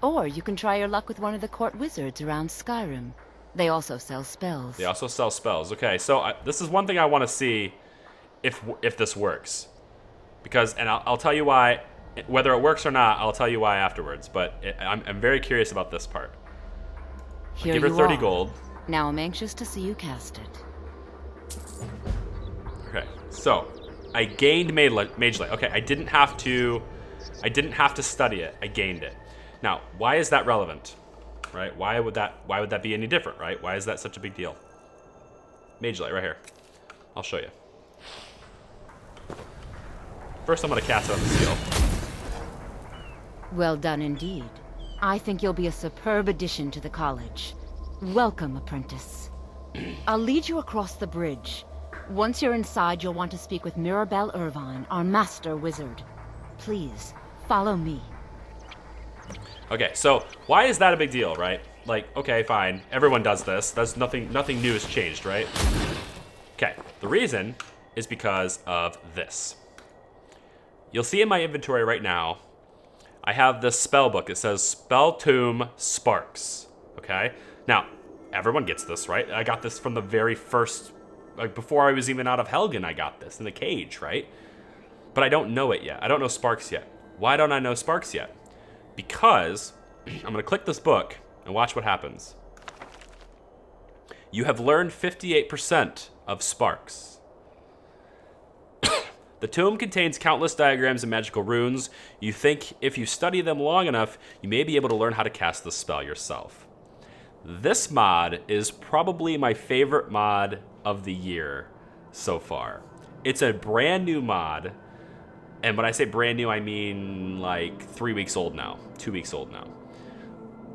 Or you can try your luck with one of the court wizards around Skyrim. They also sell spells. They also sell spells. Okay, so this is one thing I want to see if this works. Because, and I'll tell you why, whether it works or not, I'll tell you why afterwards. But I'm very curious about this part. Here Give her you 30 are. gold. Now I'm anxious to see you cast it. Okay, so I gained Mage Light. Okay, I didn't have to study it. I gained it. Now, why is that relevant? Right? Why would that be any different? Right? Why is that such a big deal? Mage Light right here. I'll show you. First, I'm gonna cast it on the seal. Well done indeed. I think you'll be a superb addition to the college. Welcome, apprentice. I'll lead you across the bridge. Once you're inside, you'll want to speak with Mirabelle Irvine, our master wizard. Please, follow me. Okay, so why is that a big deal, right? Like, okay, fine. Everyone does this. That's nothing new has changed, right? Okay, the reason is because of this. You'll see in my inventory right now, I have this spell book. It says Spell Tomb Sparks, okay? Now, everyone gets this, right? I got this from the very first, like before I was even out of Helgen, I got this in the cage, right? But I don't know it yet. I don't know Sparks yet. Why don't I know Sparks yet? Because I'm gonna click this book and watch what happens. You have learned 58% of Sparks. The tomb contains countless diagrams and magical runes. You think if you study them long enough, you may be able to learn how to cast the spell yourself. This mod is probably my favorite mod of the year so far. It's a brand new mod. And when I say brand new, I mean like 3 weeks old now, 2 weeks old now.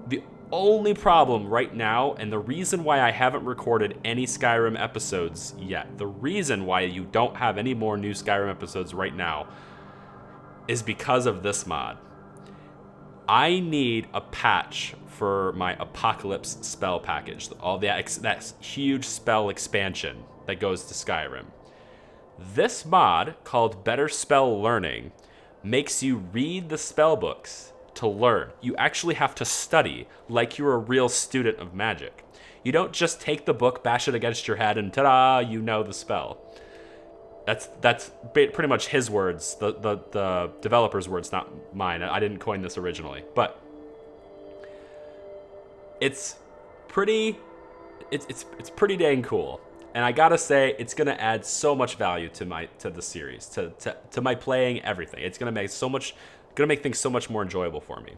The only problem right now, and the reason why I haven't recorded any Skyrim episodes yet, the reason why you don't have any more new Skyrim episodes right now, is because of this mod. I need a patch for my Apocalypse spell package, all that huge spell expansion that goes to Skyrim. This mod, called Better Spell Learning, makes you read the spell books to learn. You actually have to study like you're a real student of magic. You don't just take the book, bash it against your head, and ta-da, you know the spell. That's pretty much his words, the developer's words, not mine. I didn't coin this originally, but it's pretty dang cool. And I gotta say, it's gonna add so much value to the series, to my playing everything. It's gonna make things so much more enjoyable for me.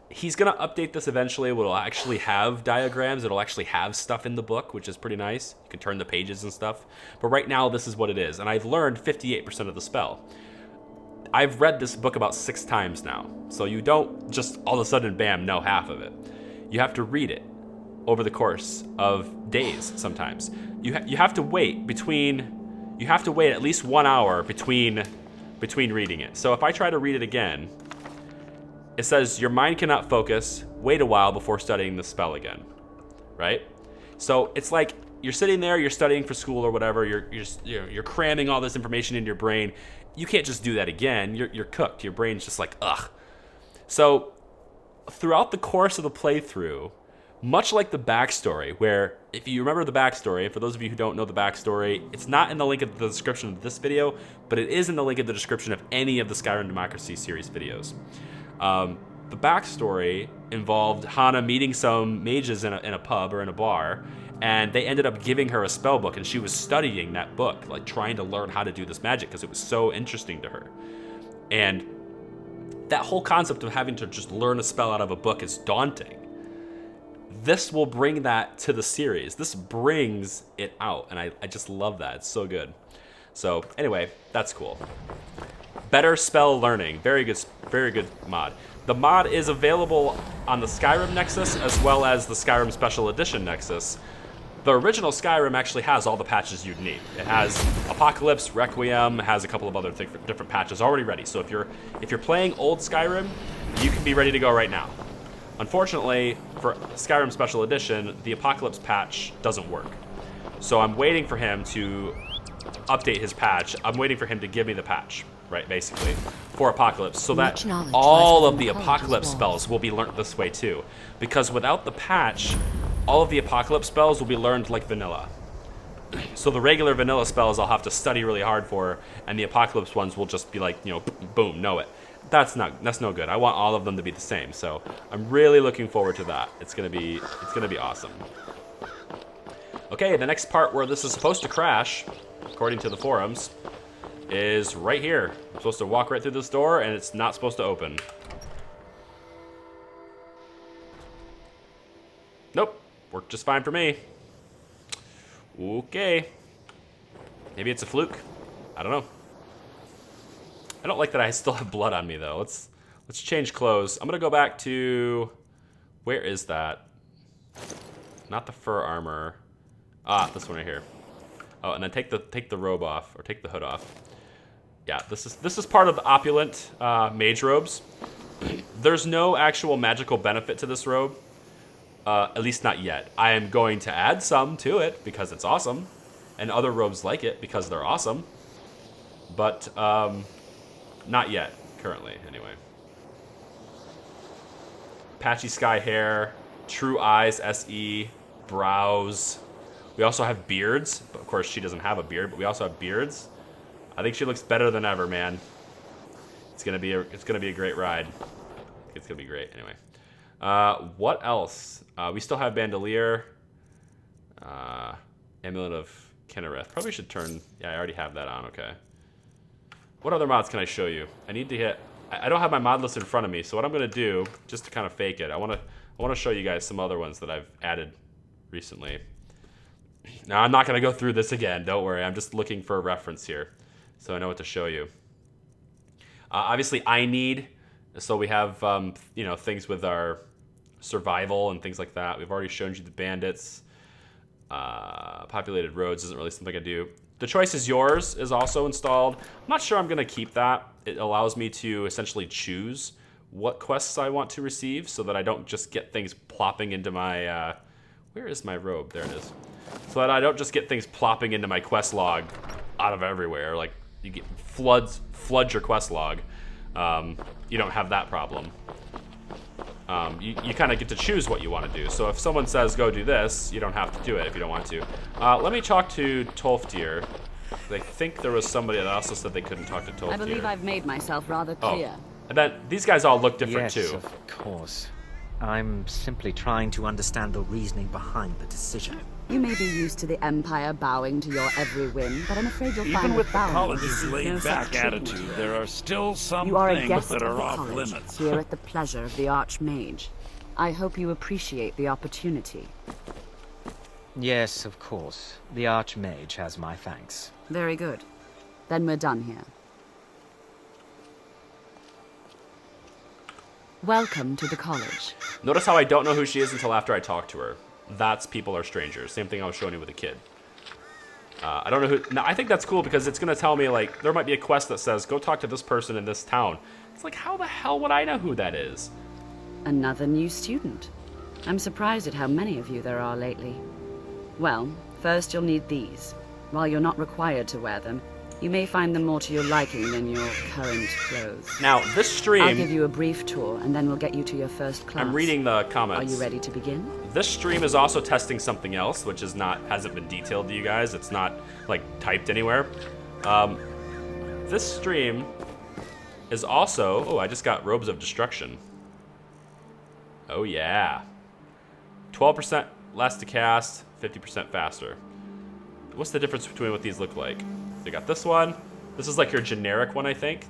He's gonna update this eventually. It'll actually have diagrams. It'll actually have stuff in the book, which is pretty nice. You can turn the pages and stuff. But right now, this is what it is, and I've learned 58% of the spell. I've read this book about 6 times now, so you don't just all of a sudden, bam, know half of it. You have to read it over the course of days sometimes. You have to wait at least 1 hour between reading it. So if I try to read it again, it says your mind cannot focus, wait a while before studying the spell again, right? So it's like you're sitting there, you're studying for school or whatever, you're cramming all this information in your brain. You can't just do that again. You're cooked. Your brain's just like, ugh. So throughout the course of the playthrough, much like the backstory, where if you remember the backstory, and for those of you who don't know the backstory, it's not in the link of the description of this video, but it is in the link of the description of any of the Skyrim Democracy series videos. The backstory involved Hannah meeting some mages in a pub or in a bar, and they ended up giving her a spell book, and she was studying that book, like trying to learn how to do this magic because it was so interesting to her. And that whole concept of having to just learn a spell out of a book is daunting. This will bring that to the series. This brings it out, and I just love that. It's so good. So anyway, that's cool. Better spell learning. Very good mod. The mod is available on the Skyrim Nexus as well as the Skyrim Special Edition Nexus. The original Skyrim actually has all the patches you'd need. It has Apocalypse, Requiem, has a couple of other different patches already ready. So if you're playing old Skyrim, you can be ready to go right now. Unfortunately, for Skyrim Special Edition, the Apocalypse patch doesn't work. So I'm waiting for him to update his patch. I'm waiting for him to give me the patch, right, basically, for Apocalypse, so that all of the Apocalypse spells will be learned this way too. Because without the patch, all of the Apocalypse spells will be learned like vanilla. So the regular vanilla spells I'll have to study really hard for, and the Apocalypse ones will just be like, boom, know it. That's no good. I want all of them to be the same. So I'm really looking forward to that. It's gonna be awesome. Okay, the next part where this is supposed to crash, according to the forums, is right here. I'm supposed to walk right through this door, and it's not supposed to open. Nope, worked just fine for me. Okay. Maybe it's a fluke. I don't know. I don't like that I still have blood on me, though. Let's change clothes. I'm gonna go back to... Where is that? Not the fur armor. Ah, this one right here. Oh, and then take the robe off, or take the hood off. Yeah, this is part of the opulent mage robes. There's no actual magical benefit to this robe, at least not yet. I am going to add some to it because it's awesome, and other robes like it because they're awesome. But not yet, currently, anyway. Patchy sky hair, true eyes, SE, brows. We also have beards. But of course, she doesn't have a beard, but we also have beards. I think she looks better than ever, man. It's gonna be a great ride. It's gonna be great, anyway. What else? We still have Bandolier. Amulet of Kinnereth. Probably should turn... Yeah, I already have that on, okay. What other mods can I show you? I need to hit... I don't have my mod list in front of me, so what I'm gonna do, just to kind of fake it, I wanna show you guys some other ones that I've added recently. Now, I'm not gonna go through this again, don't worry. I'm just looking for a reference here, so I know what to show you. Obviously, I need... So we have, things with our survival and things like that. We've already shown you the bandits. Populated roads isn't really something I do. The choice is yours is also installed. I'm not sure I'm going to keep that. It allows me to essentially choose what quests I want to receive so that I don't just get things plopping into my... where is my robe? There it is. So that I don't just get things plopping into my quest log out of everywhere. Like, you get flood your quest log. you don't have that problem. You kind of get to choose what you want to do. So if someone says go do this, you don't have to do it if you don't want to. Let me talk to Tolftir. I think there was somebody that also said they couldn't talk to Tolftir. I believe I've made myself rather clear. And then these guys all look different Yes, too. of course. I'm simply trying to understand the reasoning behind the decision. You may be used to the Empire bowing to your every whim, but I'm afraid you'll find Even with the bowing college's is no laid-back such treatment attitude, here. there are still some You are a things guest that of are the off college, limits. here at the pleasure of the Archmage. I hope you appreciate the opportunity. Yes, of course. The Archmage has my thanks. Very good. Then we're done here. Welcome to the college. Notice how I don't know who she is until after I talk to her. That's people are strangers. Same thing I was showing you with a kid. I don't know who. Now I think that's cool because it's gonna tell me like there might be a quest that says go talk to this person in this town. It's like how the hell would I know who that is? Another new student. I'm surprised at how many of you there are lately. Well, first you'll need these. While you're not required to wear them, you may find them more to your liking than your current clothes. Now this stream. I'll give you a brief tour, and then we'll get you to your first class. I'm reading the comments. Are you ready to begin? This stream is also testing something else, which is hasn't been detailed to you guys. It's not like typed anywhere. This stream is also. Oh, I just got Robes of Destruction. Oh yeah. 12% less to cast, 50% faster. What's the difference between what these look like? They got this one. This is like your generic one, I think. It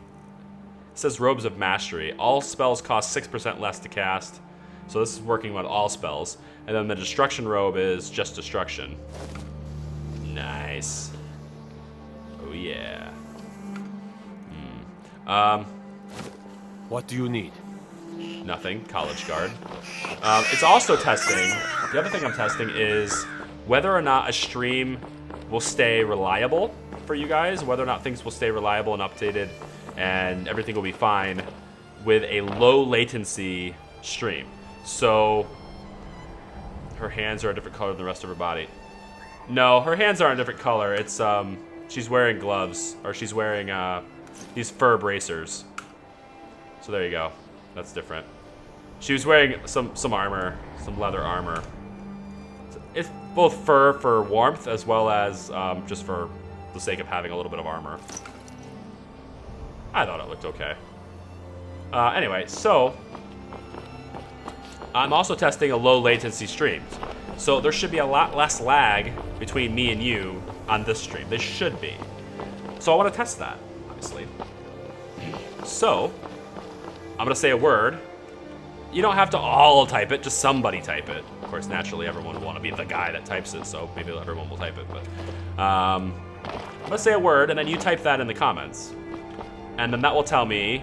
says Robes of Mastery. All spells cost 6% less to cast. So this is working on all spells. And then the Destruction Robe is just Destruction. Nice. Oh yeah. What do you need? Nothing. College Guard. It's also testing. The other thing I'm testing is whether or not a stream will stay reliable for you guys, whether or not things will stay reliable and updated and everything will be fine with a low latency stream. So her hands are a different color than the rest of her body. No, her hands are a different color. It's she's wearing gloves, or she's wearing these fur bracers. So there you go. That's different. She was wearing some armor, some leather armor. It's both fur for warmth as well as just for the sake of having a little bit of armor. I thought it looked okay. Anyway, so I'm also testing a low latency stream. So there should be a lot less lag between me and you on this stream. There should be. So I want to test that, obviously. So I'm going to say a word. You don't have to all type it, just somebody type it. Of course, naturally, everyone will want to be the guy that types it, so maybe everyone will type it. But I'm going to say a word, and then you type that in the comments. And then that will tell me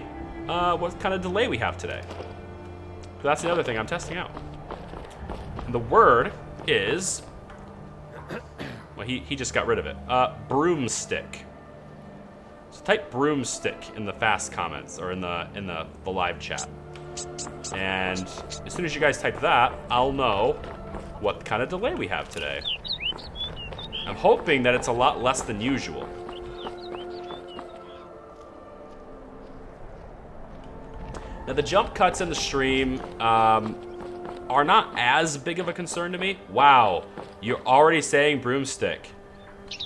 what kind of delay we have today. So that's the other thing I'm testing out. And the word is... Well, he just got rid of it. Broomstick. So type broomstick in the fast comments, or in the live chat. And as soon as you guys type that, I'll know what kind of delay we have today. I'm hoping that it's a lot less than usual. Now the jump cuts in the stream are not as big of a concern to me. Wow, you're already saying broomstick.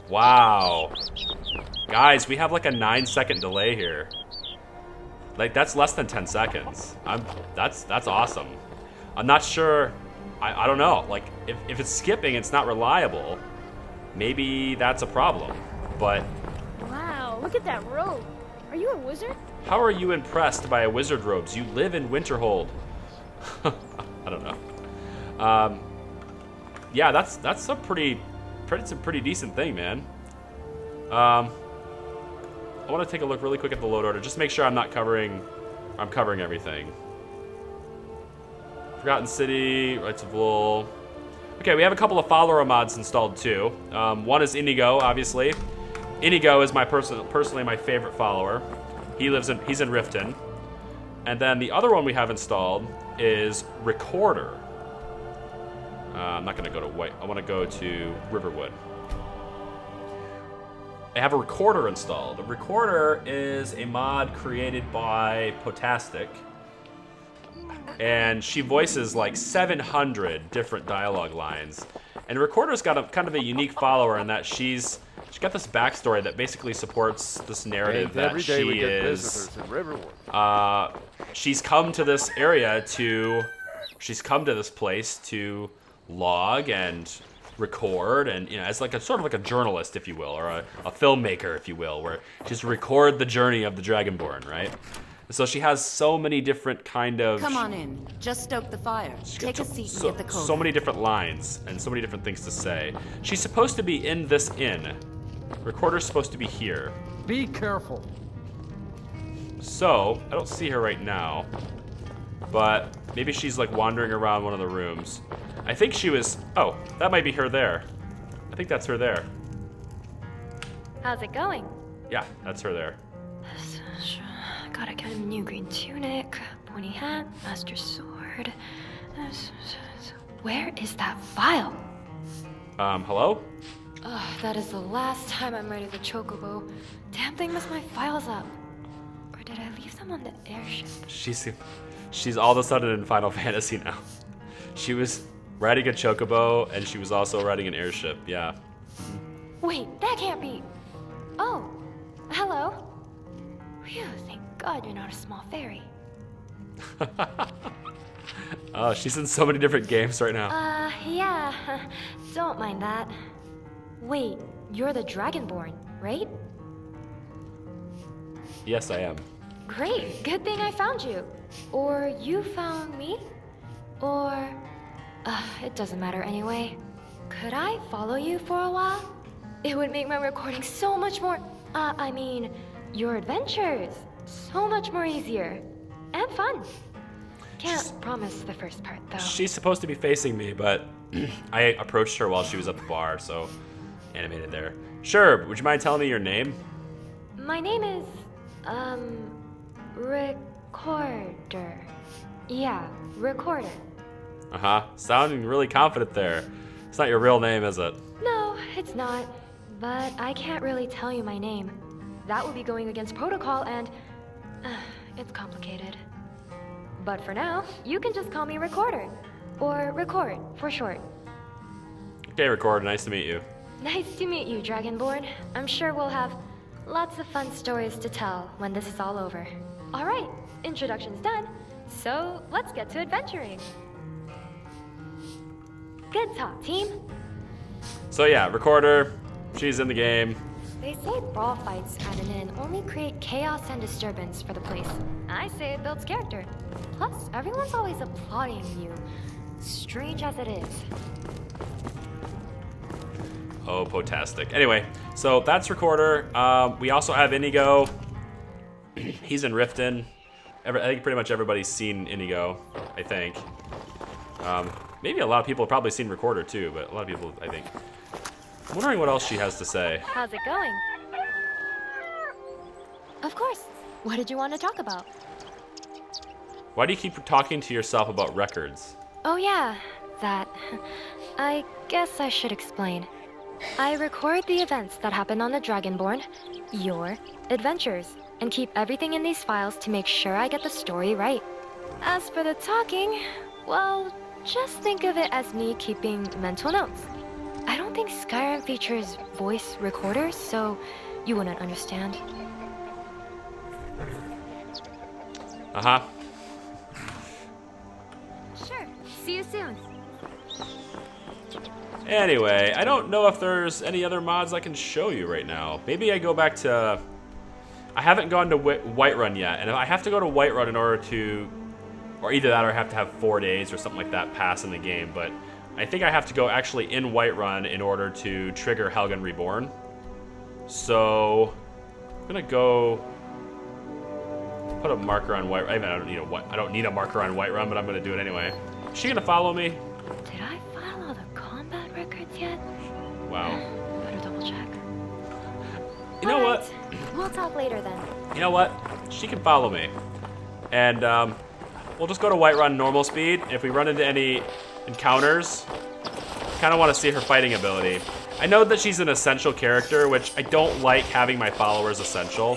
Wow. Guys, we have like a 9-second delay here. Like, that's less than 10 seconds. That's awesome. I'm not sure, I don't know. Like, if it's skipping, it's not reliable. Maybe that's a problem, but... Wow, look at that robe. Are you a wizard? How are you impressed by a wizard robes? You live in Winterhold. I don't know. Yeah, that's a pretty decent thing, man. I want to take a look really quick at the load order. Just make sure I'm covering everything. Forgotten City, Rights of Wool. Okay, we have a couple of follower mods installed too. One is Inigo, obviously. Inigo is personally my favorite follower. He's in Riften. And then the other one we have installed is Recorder. I'm not going to go to White. I want to go to Riverwood. I have a recorder installed. A recorder is a mod created by Potastic. And she voices like 700 different dialogue lines. And Recorder's got a kind of a unique follower in that she's got this backstory that basically supports this narrative that every day we she get is. visitors in Riverwood. She's come to this area she's come to this place to log and record, and as like a sort of like a journalist, if you will, or a filmmaker, if you will, where she's record the journey of the Dragonborn, right? So she has so many different kind of. Come on in. Just stoke the fire. Take a seat and get the coat. So many different lines and so many different things to say. She's supposed to be in this inn. Recorder's supposed to be here. Be careful. So I don't see her right now, but maybe she's like wandering around one of the rooms. I think she was. Oh, that might be her there. I think that's her there. How's it going? Yeah, that's her there. Gotta get a new green tunic, pointy hat, master sword. Where is that file? Hello? Ugh, that is the last time I'm ready the chocobo. Damn thing messed my files up. Or did I leave them on the airship? She's all of a sudden in Final Fantasy now. She was riding a chocobo and she was also riding an airship. Yeah. Wait, that can't be. Oh, hello. Phew, thank God you're not a small fairy. Oh, she's in so many different games right now. Yeah. Don't mind that. Wait, you're the Dragonborn, right? Yes, I am. Great, good thing I found you. Or you found me? Or... it doesn't matter anyway. Could I follow you for a while? It would make my recording so much more... I mean, your adventures so much more easier. And fun. Can't promise the first part, though. She's supposed to be facing me, but I approached her while she was at the bar, so animated there. Sure, would you mind telling me your name? My name is... Recorder. Yeah, Recorder. Uh-huh. Sounding really confident there. It's not your real name, is it? No, it's not. But I can't really tell you my name. That would be going against protocol and... it's complicated. But for now, you can just call me Recorder. Or Record, for short. Okay, Recorder, nice to meet you. Nice to meet you, Dragonborn. I'm sure we'll have lots of fun stories to tell when this is all over. Alright, introduction's done. So, let's get to adventuring. Good talk, team. So yeah, Recorder, she's in the game. They say brawl fights at an inn only create chaos and disturbance for the place. I say it builds character. Plus, everyone's always applauding you. Strange as it is. Oh, Potastic. Anyway, so that's Recorder. We also have Inigo. He's in Riften. I think pretty much everybody's seen Inigo, I think. Maybe a lot of people have probably seen Recorder too, but a lot of people, I think. I'm wondering what else she has to say. How's it going? Of course. What did you want to talk about? Why do you keep talking to yourself about records? Oh yeah, that. I guess I should explain. I record the events that happen on the Dragonborn, your adventures, and keep everything in these files to make sure I get the story right. As for the talking, well, just think of it as me keeping mental notes. I don't think Skyrim features voice recorders, so you wouldn't understand. Uh-huh. Sure. See you soon. Anyway, I don't know if there's any other mods I can show you right now. Maybe I go back to... I haven't gone to Whiterun yet, and if I have to go to Whiterun in order to... Or either that or I have to have 4 days or something like that pass in the game, but I think I have to go actually in Whiterun in order to trigger Helgen Reborn. So, I'm gonna go put a marker on Whiterun. I don't need a marker on Whiterun, but I'm gonna do it anyway. Is she gonna follow me? Did I file all the combat records yet? Wow. Better double check. You know what? We'll talk later then. You know what? She can follow me. And we'll just go to Whiterun normal speed. If we run into any encounters, kind of want to see her fighting ability. I know that she's an essential character, which I don't like having my followers essential.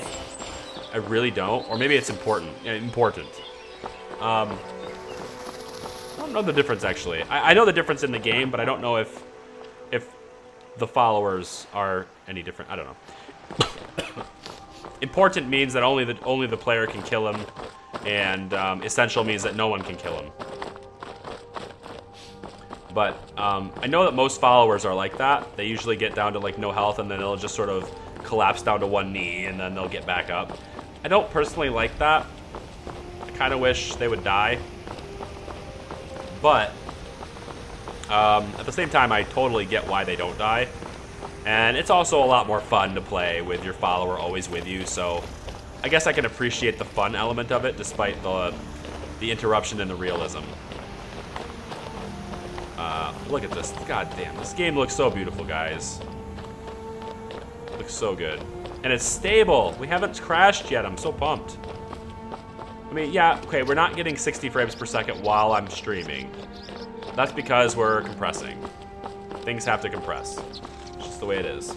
I really don't. Or maybe it's important. I don't know the difference, actually. I know the difference in the game, but I don't know if the followers are any different. I don't know. Important means that only the player can kill him, and essential means that no one can kill him. But I know that most followers are like that. They usually get down to like no health, and then they'll just sort of collapse down to one knee, and then they'll get back up. I don't personally like that. I kind of wish they would die. But at the same time, I totally get why they don't die. And it's also a lot more fun to play with your follower always with you, so I guess I can appreciate the fun element of it despite the interruption and the realism. Look at this. God damn, this game looks so beautiful, guys. It looks so good. And it's stable. We haven't crashed yet. I'm so pumped. I mean, yeah, okay, we're not getting 60 frames per second while I'm streaming. That's because we're compressing. Things have to compress. It's just the way it is.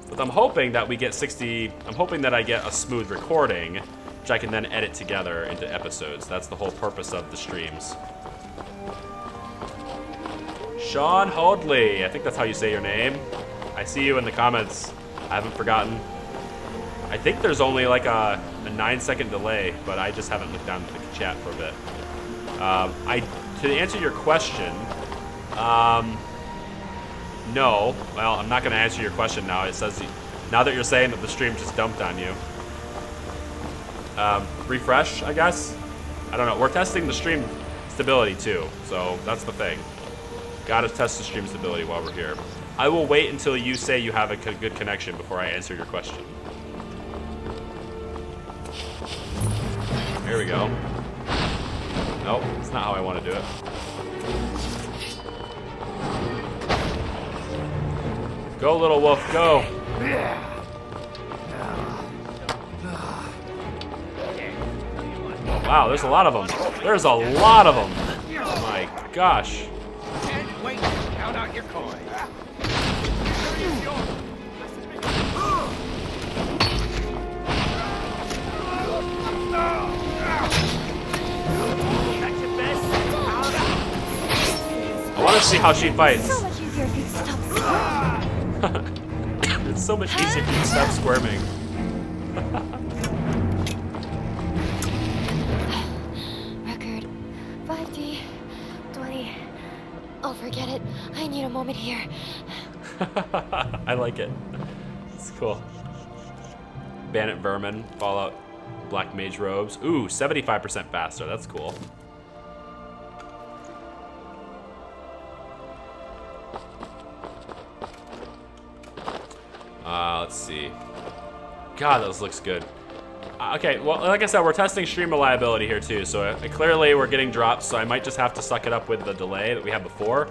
But I'm hoping that we get 60... I'm hoping that I get a smooth recording, which I can then edit together into episodes. That's the whole purpose of the streams. Sean Hoadley. I think that's how you say your name. I see you in the comments. I haven't forgotten. I think there's only like a 9-second delay, but I just haven't looked down at the chat for a bit. To answer your question, no. Well, I'm not going to answer your question now. It says, now that you're saying that the stream just dumped on you. Refresh, I guess? I don't know. We're testing the stream stability too, so that's the thing. Gotta test the stream stability while we're here. I will wait until you say you have a good connection before I answer your question. There we go. Nope, it's not how I want to do it. Go, little wolf, go. Wow, there's a lot of them. There's a lot of them. Oh my gosh. Can't wait to count out your coin. I want to see how she fights. So much easier if you stop squirming. It's so much easier if you stop squirming. Record 5D 20. I'll forget it. I need a moment here. I like it. It's cool. Bandit Vermin, Fallout, Black Mage Robes. Ooh, 75% faster. That's cool. Let's see. God, those looks good. Okay, well, like I said, we're testing stream reliability here too, so clearly we're getting drops, so I might just have to suck it up with the delay that we had before.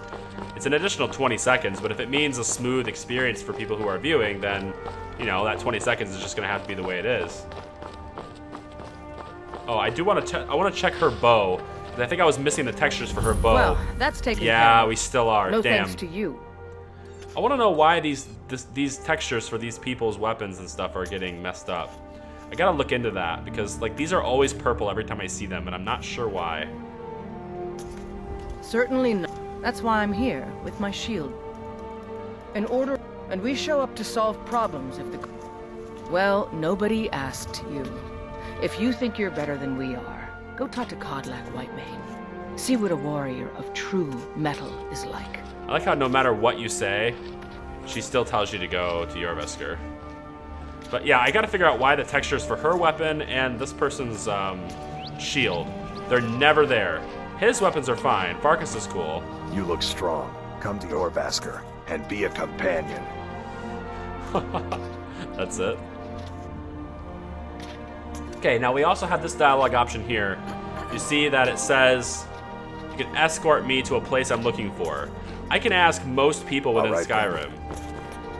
It's an additional 20 seconds, but if it means a smooth experience for people who are viewing, then, you know, that 20 seconds is just gonna have to be the way it is. Oh, I do want to I want to check her bow. I think I was missing the textures for her bow. Well, that's taken care Yeah, of. we still are. No Damn. thanks to you. I want to know why these textures for these people's weapons and stuff are getting messed up. I gotta look into that because like these are always purple every time I see them, and I'm not sure why. Certainly not. That's why I'm here, with my shield. An order, and we show up to solve problems if the... Well, nobody asked you. If you think you're better than we are, go talk to Kodlak Whitemane. See what a warrior of true metal is like. I like how no matter what you say, she still tells you to go to Jorvesker. But yeah, I gotta figure out why the textures for her weapon and this person's shield, they're never there. His weapons are fine. Farkas is cool. You look strong. Come to Jorvesker and be a companion. That's it. Okay, now we also have this dialogue option here. You see that it says, you can escort me to a place I'm looking for. I can ask most people within Skyrim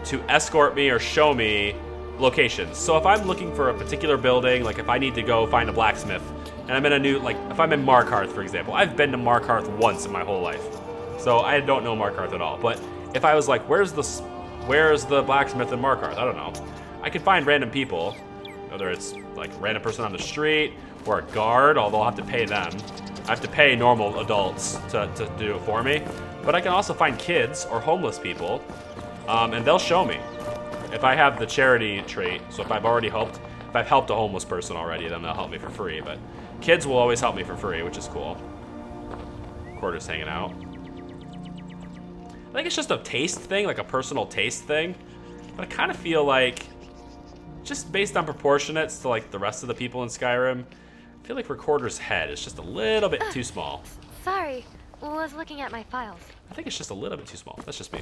to escort me or show me locations. So if I'm looking for a particular building, like if I need to go find a blacksmith, and I'm in a new, like if I'm in Markarth, for example. I've been to Markarth once in my whole life. So I don't know Markarth at all. But if I was like, where's the Where's the blacksmith in Markarth? I don't know. I can find random people, whether it's like a random person on the street or a guard, although I'll have to pay them. I have to pay normal adults to do it for me. But I can also find kids or homeless people, and they'll show me. If I have the charity trait, so if I've helped a homeless person already, then they'll help me for free. But kids will always help me for free, which is cool. Quarters hanging out. I think it's just a taste thing, like a personal taste thing. But I kind of feel like, just based on proportionates to like the rest of the people in Skyrim, I feel like Recorder's head is just a little bit too small. Sorry, was looking at my files. I think it's just a little bit too small. That's just me.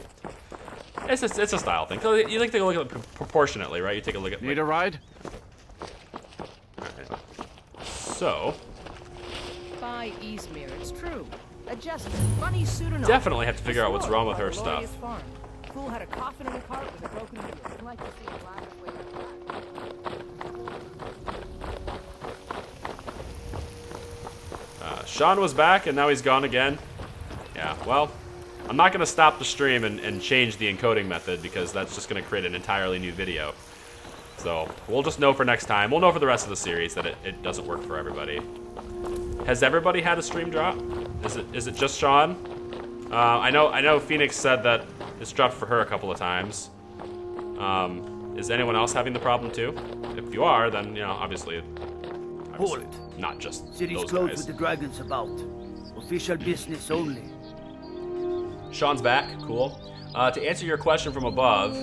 It's a style thing. You like to look at it proportionately, right? You take a look at. Need a ride? All right. So. By Eastmere, it's true. A jester, funny suit and all. Definitely have to figure out what's wrong with her stuff. Fool had a coffin in the cart with a broken wheel. Like to see a black way Sean was back and now he's gone again. Yeah, well, I'm not going to stop the stream and change the encoding method because that's just going to create an entirely new video. So we'll just know for next time. We'll know for the rest of the series that it doesn't work for everybody. Has everybody had a stream drop? Is it just Sean? I know Phoenix said that it's dropped for her a couple of times. Is anyone else having the problem too? If you are, then obviously not just City's those closed guys. with the dragons about. Official business only. Sean's back. Cool. To answer your question from above,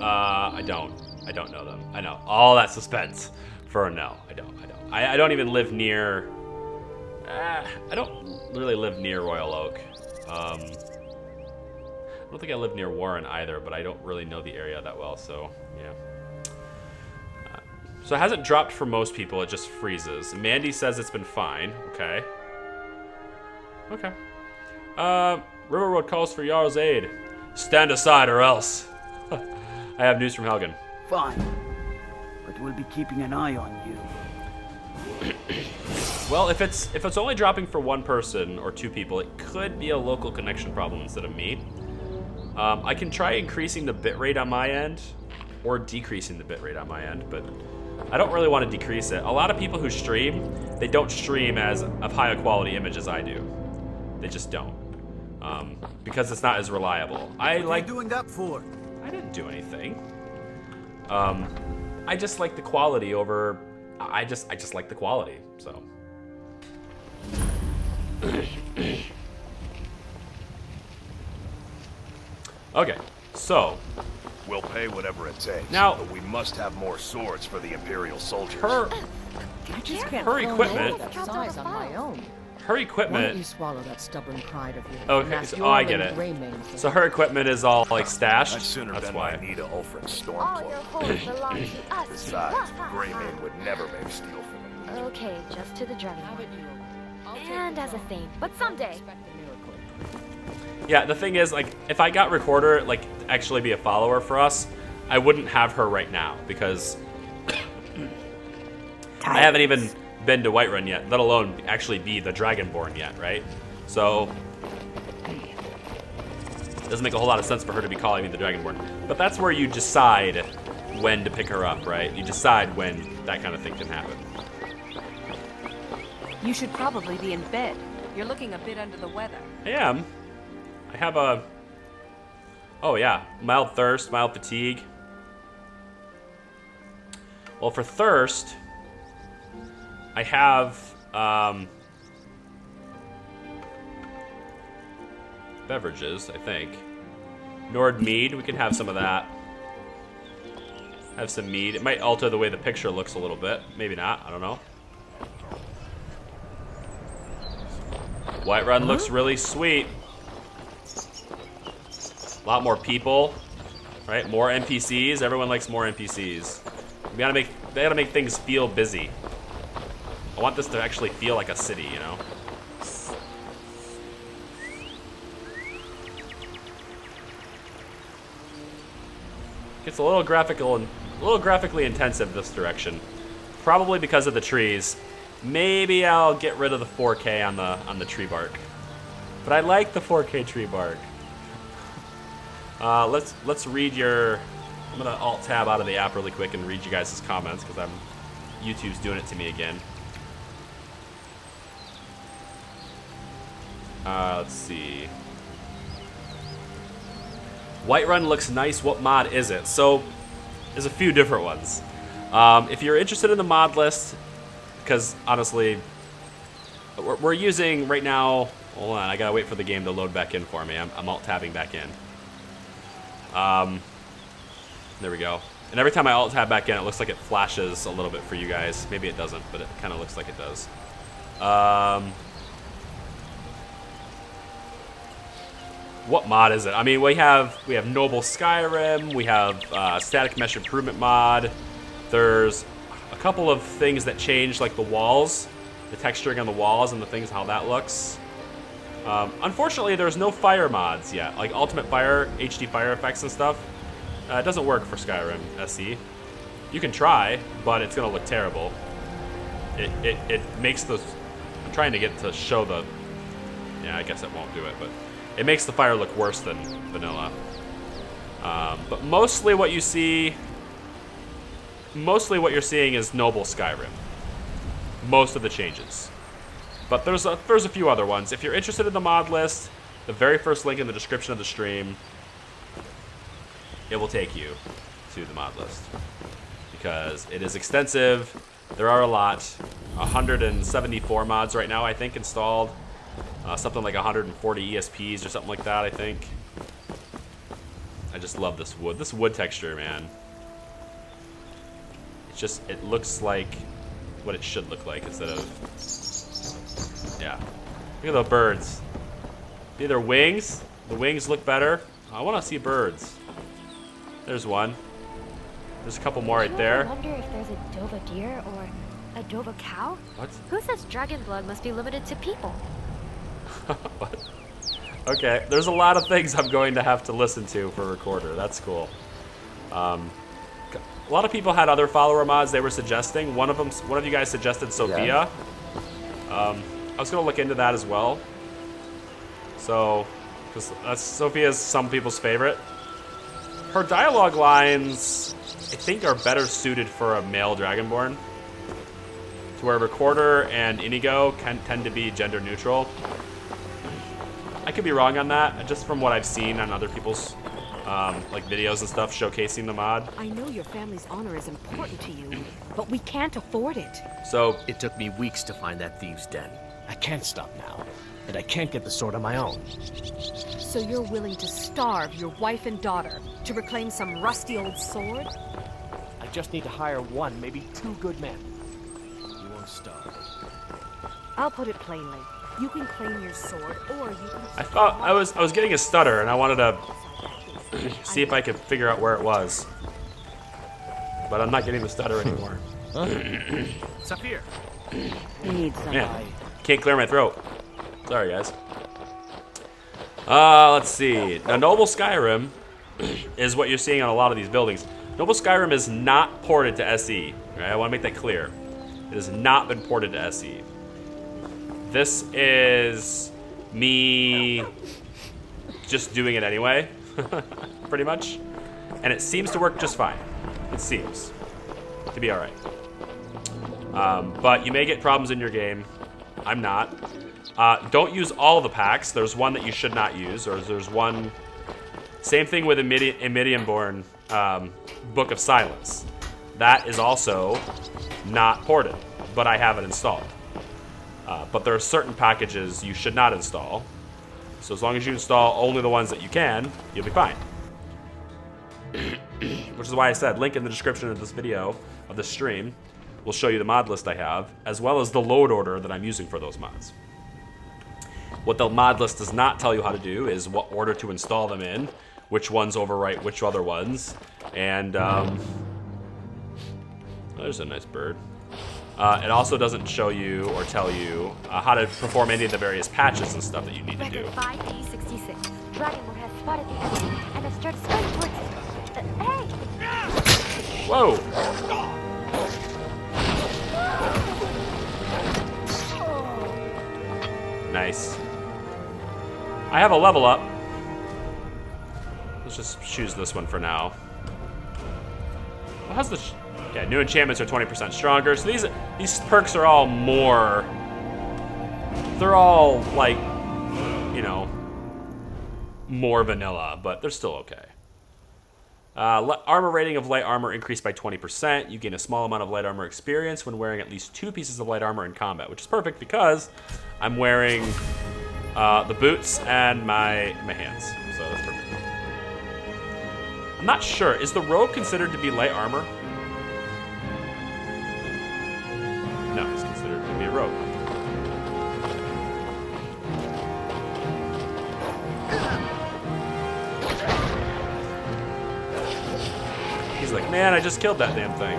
I don't know them. I know all that suspense for a no. I don't even live near. I don't really live near Royal Oak. I don't think I live near Warren either, but I don't really know the area that well. So yeah. So it hasn't dropped for most people. It just freezes. Mandy says it's been fine. Okay. Okay. River Road calls for Jarl's aid. Stand aside or else. I have news from Helgen. Fine. But we'll be keeping an eye on you. Well, if it's only dropping for one person or two people, it could be a local connection problem instead of me. I can try increasing the bitrate on my end or decreasing the bitrate on my end, but I don't really want to decrease it. A lot of people who stream, they don't stream as of high a quality image as I do. They just don't. Because it's not as reliable. What are you doing that for? I didn't do anything. I just like the quality over. I just like the quality. So. Okay, so. We'll pay whatever it takes. Now, but we must have more swords for the Imperial soldiers. Her equipment. That size on my own. Her Why don't equipment. you swallow that stubborn pride of yours? and Okay, ask so, your I get lady it. Greymane for So it? her equipment is all like stashed. I'd sooner That's been why. my Nita Ulfric All your Stormcloak. holes belong to us. Besides, Greymane would never make steel for me. Okay, just to the dragon. And as a thing, but someday. Yeah, the thing is, like, if I got Recorder, like, to actually be a follower for us, I wouldn't have her right now because I haven't even been to Whiterun yet, let alone actually be the Dragonborn yet, right? So it doesn't make a whole lot of sense for her to be calling me the Dragonborn. But that's where you decide when to pick her up, right? You decide when that kind of thing can happen. You should probably be in bed. You're looking a bit under the weather. I am. I have a... Oh, yeah. Mild thirst, mild fatigue. Well, for thirst, I have... beverages, I think. Nord mead, we can have some of that. Have some mead. It might alter the way the picture looks a little bit. Maybe not, I don't know. Whiterun looks really sweet. A lot more people, right? More NPCs. Everyone likes more NPCs. We gotta make things feel busy. I want this to actually feel like a city, you know? Gets a little graphically intensive this direction. Probably because of the trees. Maybe I'll get rid of the 4K on the tree bark. But I like the 4K tree bark. Let's read your. I'm gonna alt tab out of the app really quick and read you guys' comments because YouTube's doing it to me again. Let's see. Whiterun looks nice. What mod is it? So, there's a few different ones. If you're interested in the mod list, because honestly, we're using right now. Hold on, I gotta wait for the game to load back in for me. I'm alt tabbing back in. There we go. And every time I alt tab back in, it looks like it flashes a little bit for you guys. Maybe it doesn't, but it kind of looks like it does. What mod is it? I mean, we have Noble Skyrim, we have Static Mesh Improvement mod. There's a couple of things that change, like the walls, the texturing on the walls and the things, how that looks. Unfortunately, there's no fire mods yet, like Ultimate Fire, HD fire effects and stuff. It doesn't work for Skyrim SE. You can try, but it's gonna look terrible. It makes the. I'm trying to get to show the. Yeah, I guess it won't do it, but it makes the fire look worse than vanilla. But mostly what you're seeing is Noble Skyrim. Most of the changes. But there's a few other ones. If you're interested in the mod list, the very first link in the description of the stream, it will take you to the mod list. Because it is extensive. There are a lot. 174 mods right now, I think, installed. Something like 140 ESPs or something like that, I think. I just love this wood. This wood texture, man. It looks like what it should look like instead of... Yeah. Look at the birds. See their wings? The wings look better. I want to see birds. There's one. There's a couple more right there. I wonder if there's a Dova deer or a Dova cow? What? Who says dragon blood must be limited to people? What? Okay, there's a lot of things I'm going to have to listen to for Recorder. That's cool. A lot of people had other follower mods they were suggesting. One of you guys suggested Sophia. Yeah. I was gonna look into that as well. So, because Sophia's some people's favorite. Her dialogue lines, I think, are better suited for a male Dragonborn. To where Recorder and Inigo tend to be gender neutral. I could be wrong on that, just from what I've seen on other people's like videos and stuff showcasing the mod. I know your family's honor is important to you, but we can't afford it. So it took me weeks to find that thieves' den. I can't stop now, and I can't get the sword on my own. So you're willing to starve your wife and daughter to reclaim some rusty old sword? I just need to hire one, maybe two good men. You won't starve. I'll put it plainly. You can claim your sword, or you can... I thought I was getting a stutter, and I wanted to see if I could figure out where it was. But I'm not getting the stutter anymore. It's up here. He needs somebody. Man, can't clear my throat. Sorry, guys. Let's see. Now, Noble Skyrim is what you're seeing on a lot of these buildings. Noble Skyrim is not ported to SE. Right? I want to make that clear. It has not been ported to SE. This is me just doing it anyway, pretty much. And it seems to work just fine. It seems to be alright. But you may get problems in your game. I'm not. Don't use all the packs. There's one that you should not use, or there's one... Same thing with Emidianborn Book of Silence. That is also not ported, but I have it installed. But there are certain packages you should not install. So as long as you install only the ones that you can, you'll be fine. Which is why I said, link in the description of this video, of this stream, will show you the mod list I have, as well as the load order that I'm using for those mods. What the mod list does not tell you how to do is what order to install them in, which ones overwrite which other ones, and oh, there's a nice bird. It also doesn't show you or tell you how to perform any of the various patches and stuff that you need to do. 5P66. Dragonborn has spotted the enemy and has started spreading towards it. Hey! Whoa! Nice. I have a level up. Let's just choose this one for now. Well, how's the... Yeah, new enchantments are 20% stronger. So these perks are all more... They're all, like, you know, more vanilla, but they're still okay. Armor rating of light armor increased by 20%. You gain a small amount of light armor experience when wearing at least 2 pieces of light armor in combat, which is perfect because I'm wearing the boots and my hands. So that's perfect. I'm not sure. Is the robe considered to be light armor? No, it's considered to be a robe. He's like, man, I just killed that damn thing.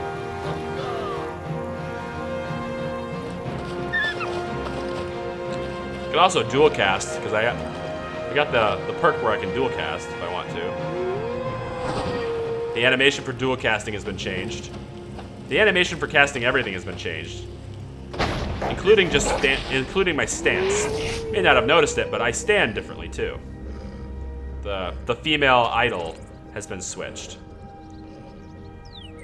I can also dual cast, because I got the perk where I can dual cast if I want to. The animation for dual casting has been changed. The animation for casting everything has been changed. Including including my stance. You may not have noticed it, but I stand differently too. The female idol has been switched.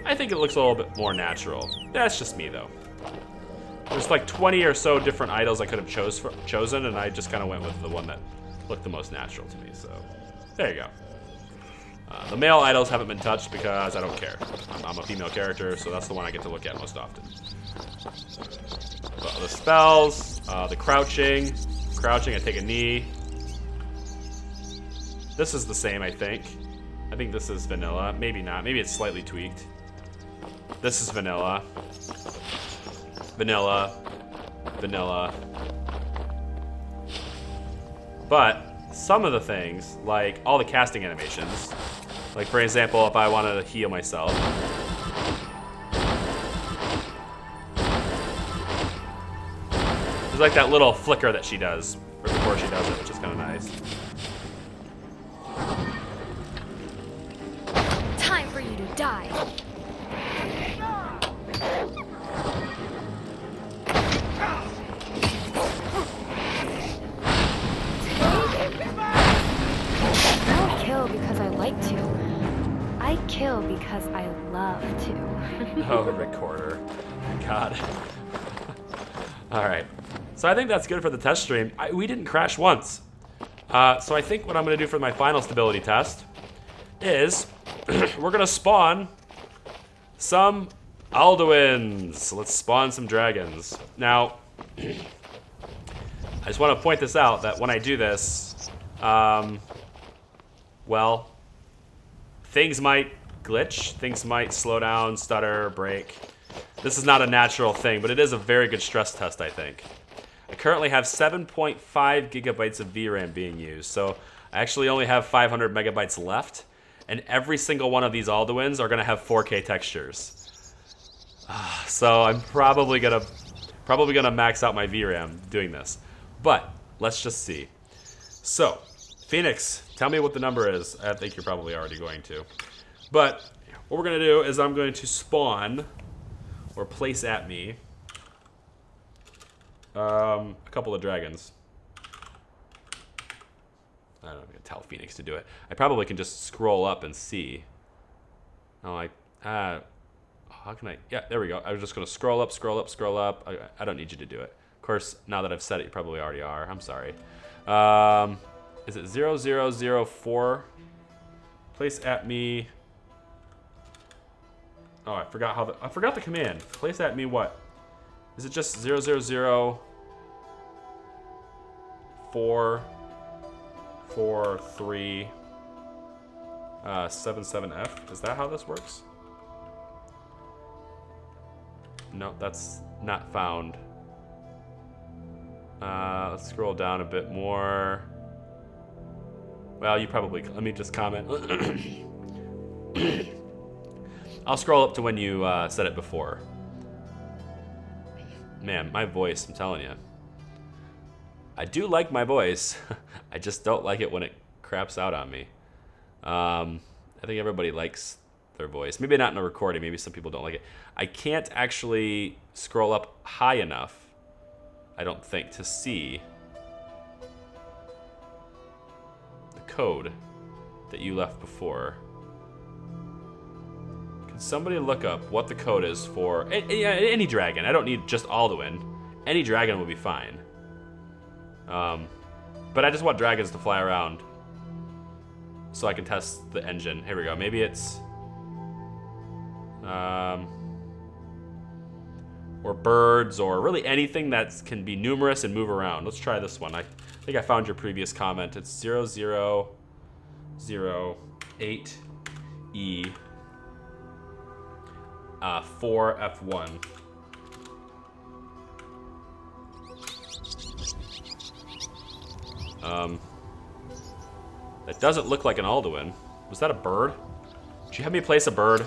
I think it looks a little bit more natural. That's just me though. There's like 20 or so different idols I could have chosen, and I just kind of went with the one that looked the most natural to me. So there you go. The male idols haven't been touched because I don't care. I'm a female character, so that's the one I get to look at most often. But the spells, the crouching, I take a knee. This is the same, I think. I think this is vanilla. Maybe not. Maybe it's slightly tweaked. This is vanilla. Vanilla. Vanilla. But some of the things, like all the casting animations, like for example, if I wanted to heal myself, there's like that little flicker that she does right before she does it, which is kind of nice. Time for you to die. I don't kill because I like to. I kill because I love to. Oh, recorder. God. Alright. So I think that's good for the test stream. We didn't crash once. So I think what I'm going to do for my final stability test is we're going to spawn some Alduins. Let's spawn some dragons. Now, I just want to point this out that when I do this, well, things might glitch, things might slow down, stutter, break. This is not a natural thing, but it is a very good stress test, I think. I currently have 7.5 gigabytes of VRAM being used, so I actually only have 500 megabytes left, and every single one of these Alduins are going to have 4K textures. So I'm probably gonna max out my VRAM doing this. But let's just see. So, Phoenix, tell me what the number is. I think you're probably already going to. But what we're gonna do is I'm going to spawn or place at me a couple of dragons. I don't know, I'm gonna tell Phoenix to do it. I probably can just scroll up and see. Oh, how can I? Yeah, there we go. I was just gonna scroll up, scroll up, scroll up. I don't need you to do it. Of course, now that I've said it, you probably already are. I'm sorry. Is it 0004? Place at me. Oh, I forgot the command. Place at me what? Is it just 000443? Three 77F? Is that how this works? No, that's not found. Let's scroll down a bit more. Well, you probably... Let me just comment. I'll scroll up to when you said it before. Man, my voice, I'm telling you. I do like my voice. I just don't like it when it craps out on me. I think everybody likes their voice. Maybe not in a recording. Maybe some people don't like it. I can't actually scroll up high enough, I don't think, to see the code. that you left before. Can somebody look up what the code is for any dragon? I don't need just Alduin. Any dragon will be fine. But I just want dragons to fly around so I can test the engine. Here we go. Maybe it's or birds, or really anything that can be numerous and move around. Let's try this one. I think I found your previous comment. It's 0008E 4F1. That doesn't look like an Alduin. Was that a bird? Did you have me place a bird?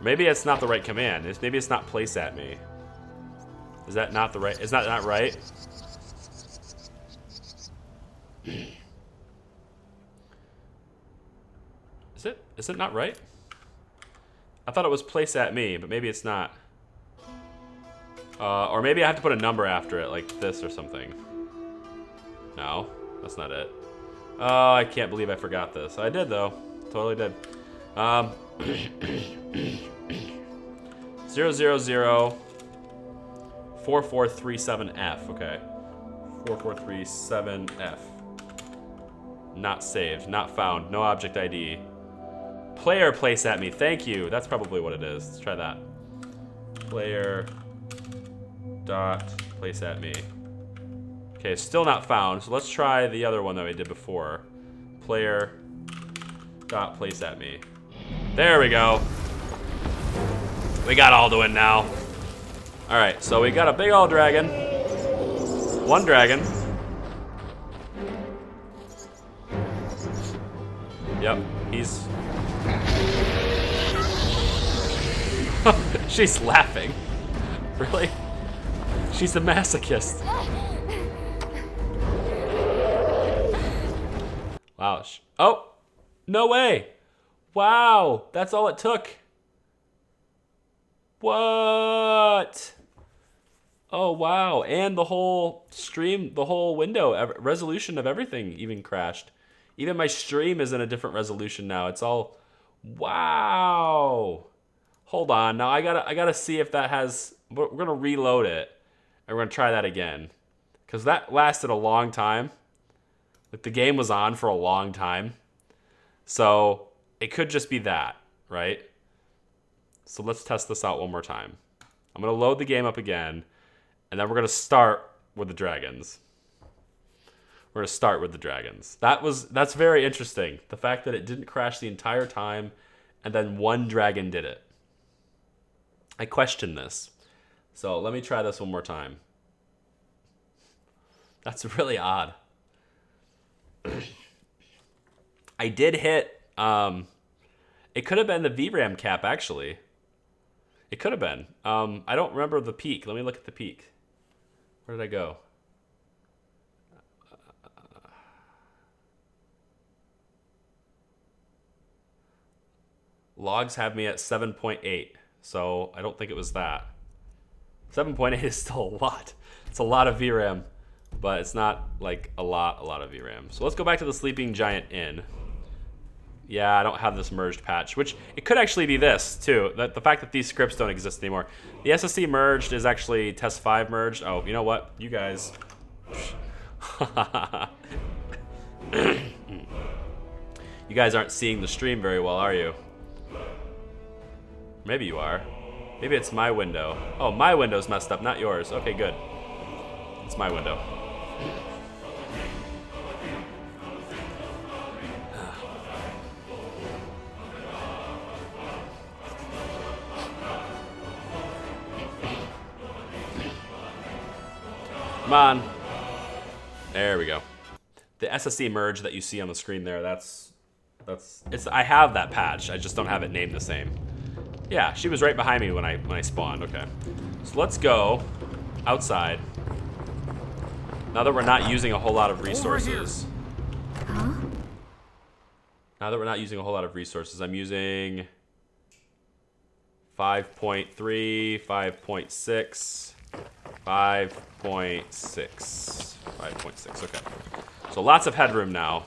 Maybe it's not the right command. Maybe it's not place at me. Is that not the right? Is that not right? Is it? Is it not right? I thought it was place at me, but maybe it's not. Or maybe I have to put a number after it, like this or something. No, that's not it. Oh, I can't believe I forgot this. I did though. Totally did. 0004437F. Okay. 4437F. Not saved. Not found. No object ID. Player place at me. Thank you. That's probably what it is. Let's try that. Player dot place at me. Okay, still not found. So let's try the other one that we did before. Player dot place at me. There we go. We got Alduin now. Alright, so we got a big old dragon. One dragon. Yep, he's... She's laughing. Really? She's a masochist. Wow. Oh! No way! Wow! That's all it took. What? Oh, wow. And the whole stream, the whole window, resolution of everything even crashed. Even my stream is in a different resolution now. It's all... Wow! Hold on. Now I gotta see if that has... We're gonna reload it. And we're gonna try that again. Because that lasted a long time. Like, the game was on for a long time. So, it could just be that, right? So let's test this out one more time. I'm gonna load the game up again. And then we're gonna start with the dragons. We're gonna start with the dragons. That's very interesting. The fact that it didn't crash the entire time, and then one dragon did it. I question this. So let me try this one more time. That's really odd. I did hit, it could have been the VRAM cap, actually. It could have been. I don't remember the peak. Let me look at the peak. Where did I go? Logs have me at 7.8, so I don't think it was that. 7.8 is still a lot. It's a lot of VRAM, but it's not like a lot of VRAM. So let's go back to the Sleeping Giant Inn. Yeah, I don't have this merged patch, which it could actually be this too. The fact that these scripts don't exist anymore. The SSC merged is actually test 5 merged. Oh, you know what? You guys. You guys aren't seeing the stream very well, are you? Maybe you are. Maybe it's my window. Oh, my window's messed up, not yours. Okay, good. It's my window. Come on. There we go. The SSC merge that you see on the screen there, I have that patch. I just don't have it named the same. Yeah, she was right behind me when I spawned. Okay. So let's go outside. Now that we're not using a whole lot of resources. Huh? Now that we're not using a whole lot of resources, I'm using 5.3, 5.6. 5.6. 5.6, okay. So lots of headroom now.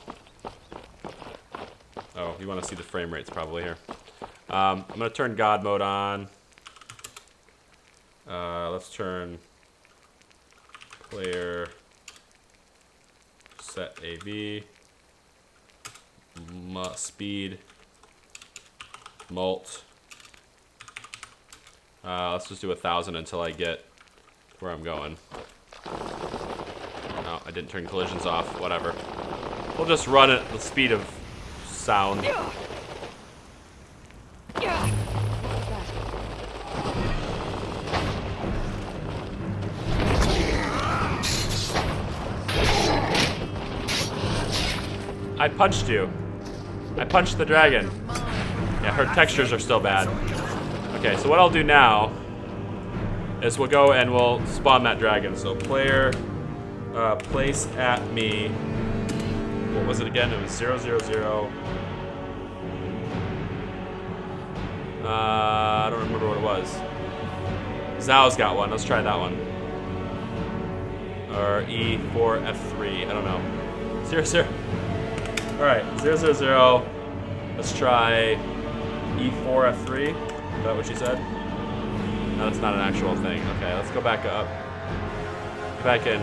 Oh, you want to see the frame rates probably here. I'm going to turn God mode on. Let's turn player set AV. Speed. Mult. Let's just do 1,000 until I get where I'm going. No, I didn't turn collisions off. Whatever. We'll just run at the speed of sound. I punched you. I punched the dragon. Yeah, her textures are still bad. Okay, so what I'll do now is we'll go and we'll spawn that dragon. So player, place at me. What was it again? It was 000. I don't remember what it was. Zhao's got one. Let's try that one. Or E4F3. I don't know. 0. All right, 000. Let's try E4F3. Is that what you said? No, that's not an actual thing. Okay, let's go back up. Back in,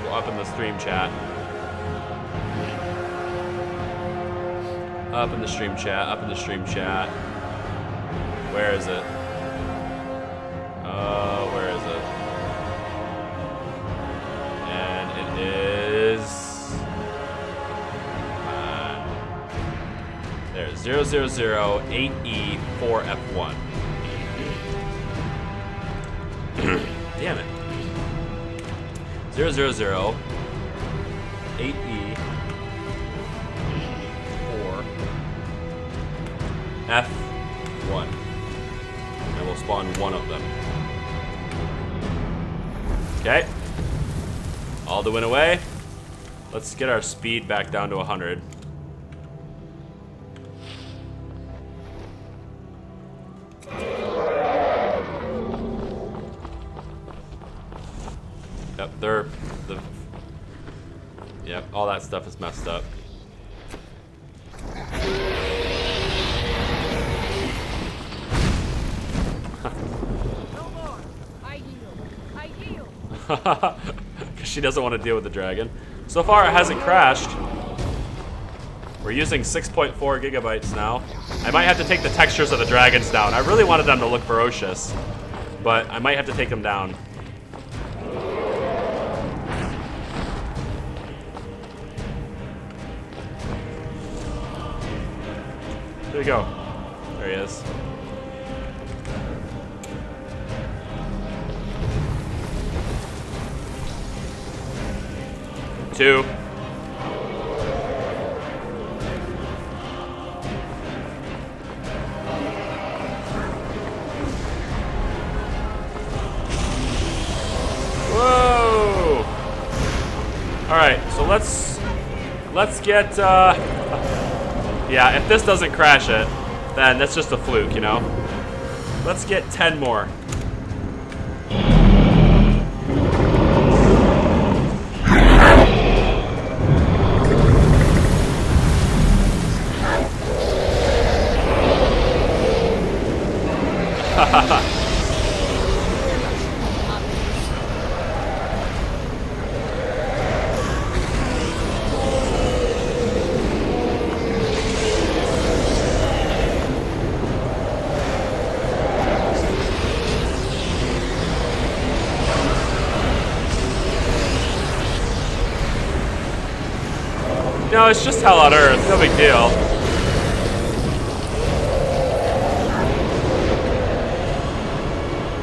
go up in the stream chat. Up in the stream chat, up in the stream chat. Where is it? Where is it? And it is... There's 000-8E4F1. Damn it. 000-8E4F1. And we'll spawn one of them. Okay. Alduin away. Let's get our speed back down to 100. Yep, yep, all that stuff is messed up. No more. I heal. Because she doesn't want to deal with the dragon. So far, it hasn't crashed. We're using 6.4 gigabytes now. I might have to take the textures of the dragons down. I really wanted them to look ferocious, but I might have to take them down. There you go. There he is. Two. Whoa! All right, so let's get. Yeah, if this doesn't crash it, then that's just a fluke, you know. Let's get 10 more. No, it's just hell on Earth. No big deal.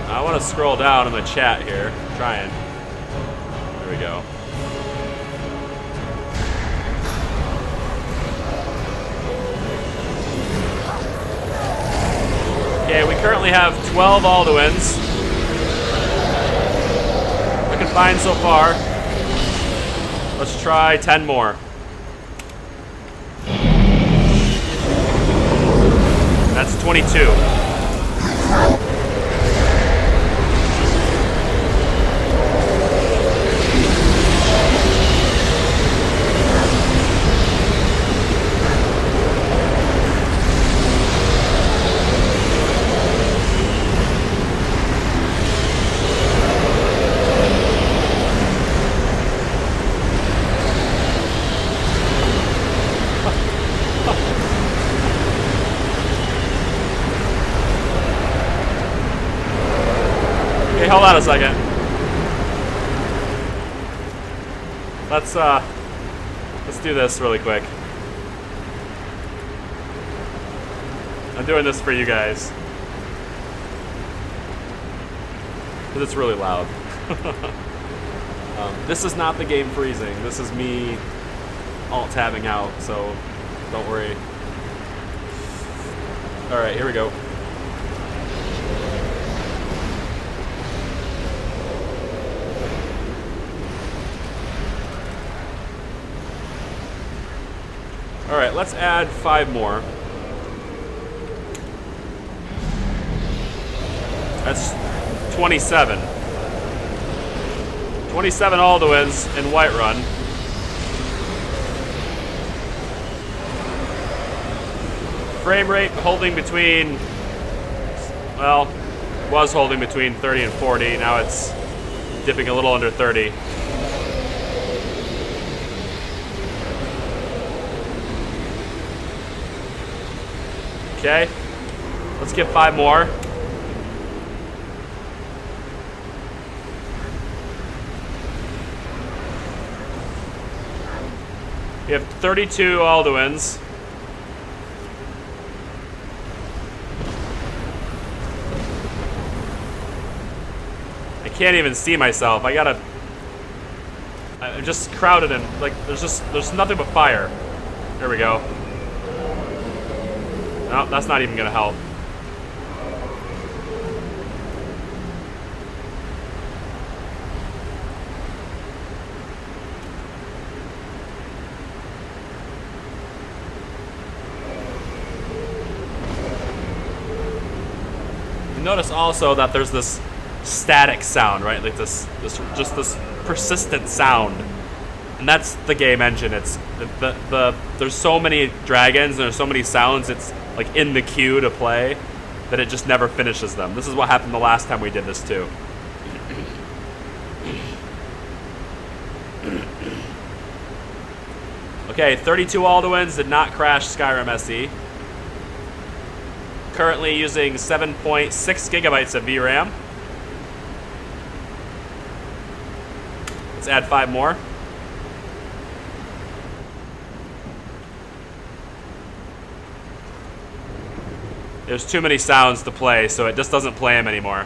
I want to scroll down in the chat here. I'm trying. There we go. Okay, we currently have 12 Alduins. I can find so far. Let's try 10 more. That's 22. on a second. Let's do this really quick. I'm doing this for you guys. Because it's really loud. This is not the game freezing. This is me alt-tabbing out, so don't worry. Alright, here we go. Alright, let's add 5 more. That's 27. 27 Alduins in Whiterun. Frame rate holding between, well, was holding between 30 and 40. Now it's dipping a little under 30. Okay, let's get 5 more. We have 32 Alduins. I can't even see myself. I'm just crowded in, like, there's nothing but fire. There we go. No, that's not even gonna help. Notice also that there's this static sound, right? Like this persistent sound, and that's the game engine. It's there's so many dragons and there's so many sounds. It's like in the queue to play that it just never finishes them. This is what happened the last time we did this too. Okay, 32 Alduins did not crash Skyrim SE. Currently using 7.6 gigabytes of VRAM. Let's add 5 more. There's too many sounds to play, so it just doesn't play them anymore.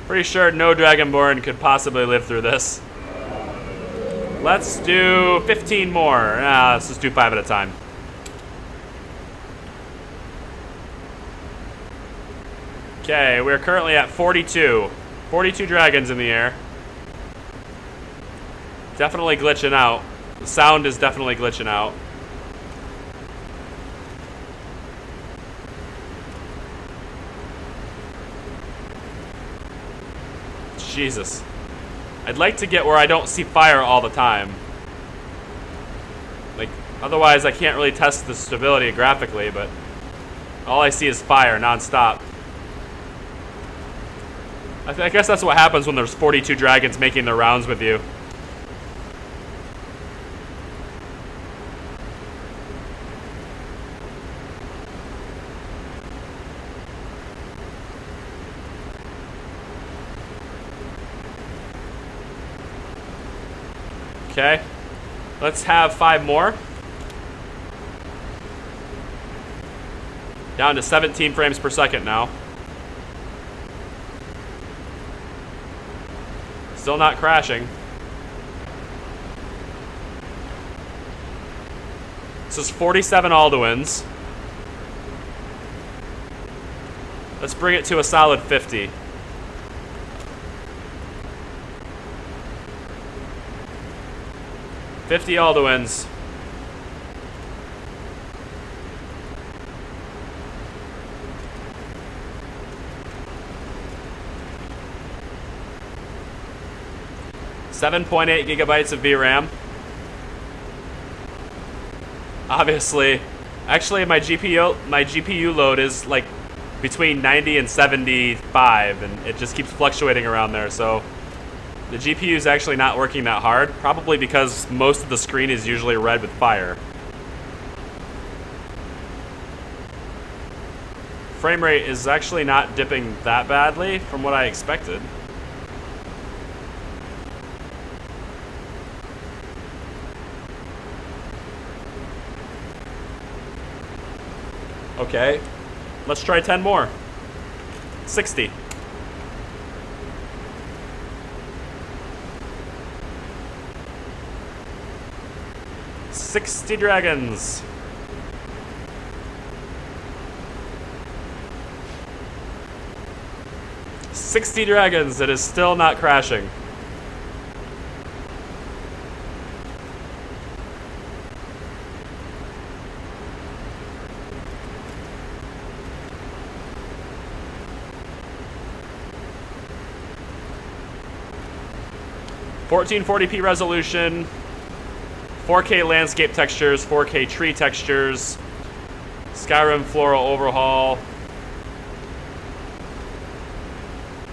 Pretty sure no Dragonborn could possibly live through this. Let's do 15 more. Let's just do 5 at a time. Okay, we're currently at 42. 42 dragons in the air. Definitely glitching out. The sound is definitely glitching out. Jesus. I'd like to get where I don't see fire all the time. Like, otherwise I can't really test the stability graphically, but all I see is fire nonstop. I guess that's what happens when there's 42 dragons making their rounds with you. Okay, let's have 5 more. Down to 17 frames per second now. Still not crashing. This is 47 Alduins. Let's bring it to a solid 50. $50 Alduins. .8 gigabytes of VRAM. Obviously, actually my GPU load is like between 90 and 75, and it just keeps fluctuating around there. So the GPU is actually not working that hard, probably because most of the screen is usually red with fire. frame rate is actually not dipping that badly from what I expected. Okay, let's try 10 more. 60. $60 dragons. $60 dragons. It is still not crashing. (1440p) resolution, 4K landscape textures, 4K tree textures, Skyrim floral overhaul.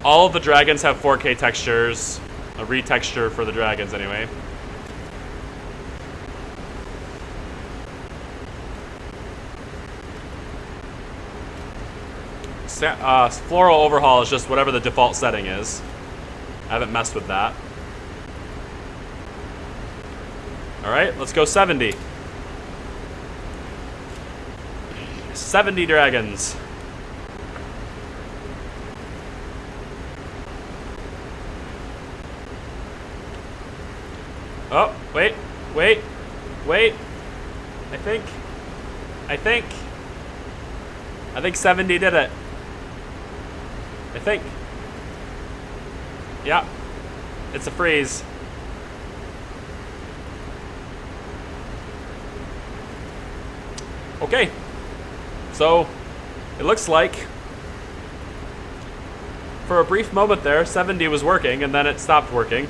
All of the dragons have 4K textures, a retexture for the dragons anyway. Floral overhaul is just whatever the default setting is. I haven't messed with that. Alright, let's go 70. 70 dragons. Oh, wait. I think 70 did it. I think. Yeah. It's a freeze. Okay, so it looks like for a brief moment there, 70 was working and then it stopped working.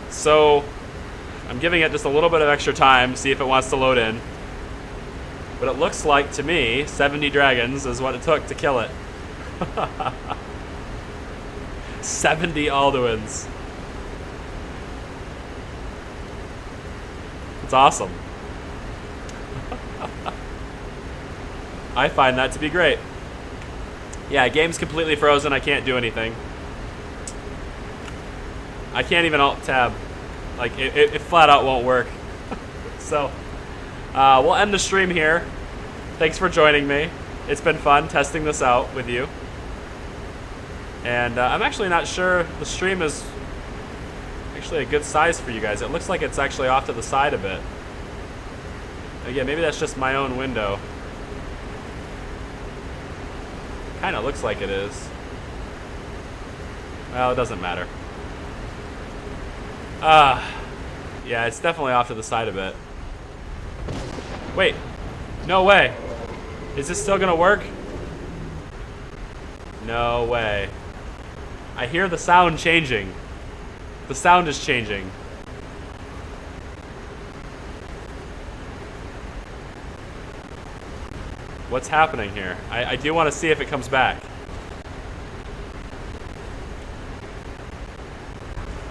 So I'm giving it just a little bit of extra time, see if it wants to load in. But it looks like to me, 70 dragons is what it took to kill it. 70 Alduins. It's awesome. I find that to be great. Yeah, game's completely frozen. I can't do anything. I can't even alt-tab. Like, it flat out won't work. So, we'll end the stream here. Thanks for joining me. It's been fun testing this out with you. And I'm actually not sure the stream is actually a good size for you guys. It looks like it's actually off to the side a bit. Again, maybe that's just my own window. Kind of looks like it is. Well, it doesn't matter. Yeah, it's definitely off to the side a bit. Wait, no way. Is this still gonna work? No way. I hear the sound changing. The sound is changing. What's happening here? I do want to see if it comes back.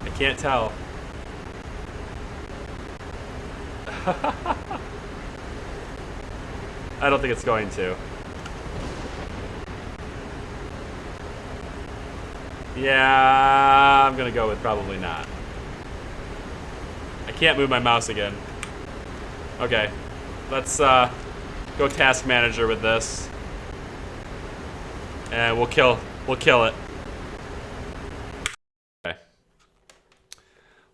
I can't tell. I don't think it's going to. Yeah, I'm gonna go with probably not. I can't move my mouse again. Okay, let's go task manager with this, and we'll kill it. Okay.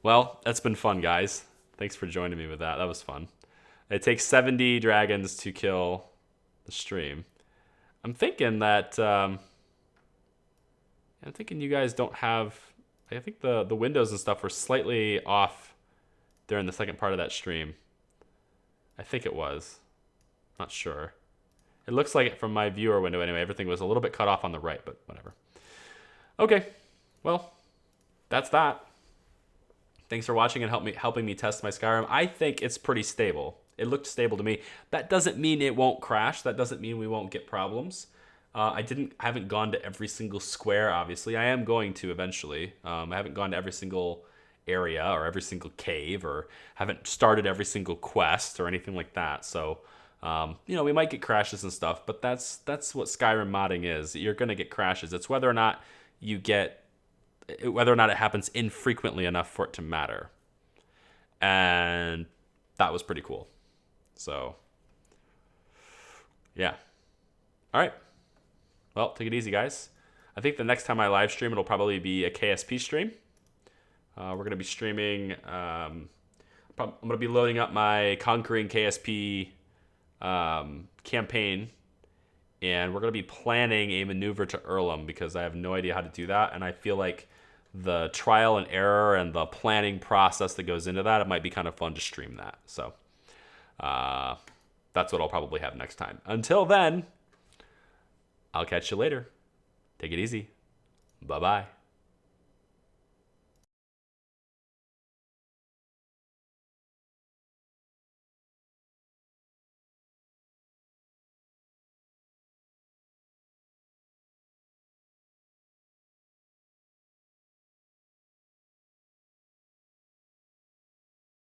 Well, that's been fun, guys. Thanks for joining me with that. That was fun. It takes 70 dragons to kill the stream. I'm thinking that I'm thinking you guys don't have. I think the windows and stuff were slightly off during the second part of that stream. I think it was. Not sure. It looks like it from my viewer window anyway. Everything was a little bit cut off on the right, but whatever. Okay, well, that's that. Thanks for watching and helping me test my Skyrim. I think it's pretty stable. It looked stable to me. That doesn't mean it won't crash. That doesn't mean we won't get problems. I haven't gone to every single square, obviously. I am going to eventually. I haven't gone to every single area or every single cave, or haven't started every single quest or anything like that. So We might get crashes and stuff, but that's what Skyrim modding is. You're gonna get crashes. It's whether or not it happens infrequently enough for it to matter. And that was pretty cool. So, yeah. All right. Well, take it easy, guys. I think the next time I live stream, it'll probably be a KSP stream. We're going to be streaming. I'm going to be loading up my Conquering KSP campaign. And we're going to be planning a maneuver to Earlham because I have no idea how to do that. And I feel like the trial and error and the planning process that goes into that, it might be kind of fun to stream that. So that's what I'll probably have next time. Until then, I'll catch you later. Take it easy. Bye-bye.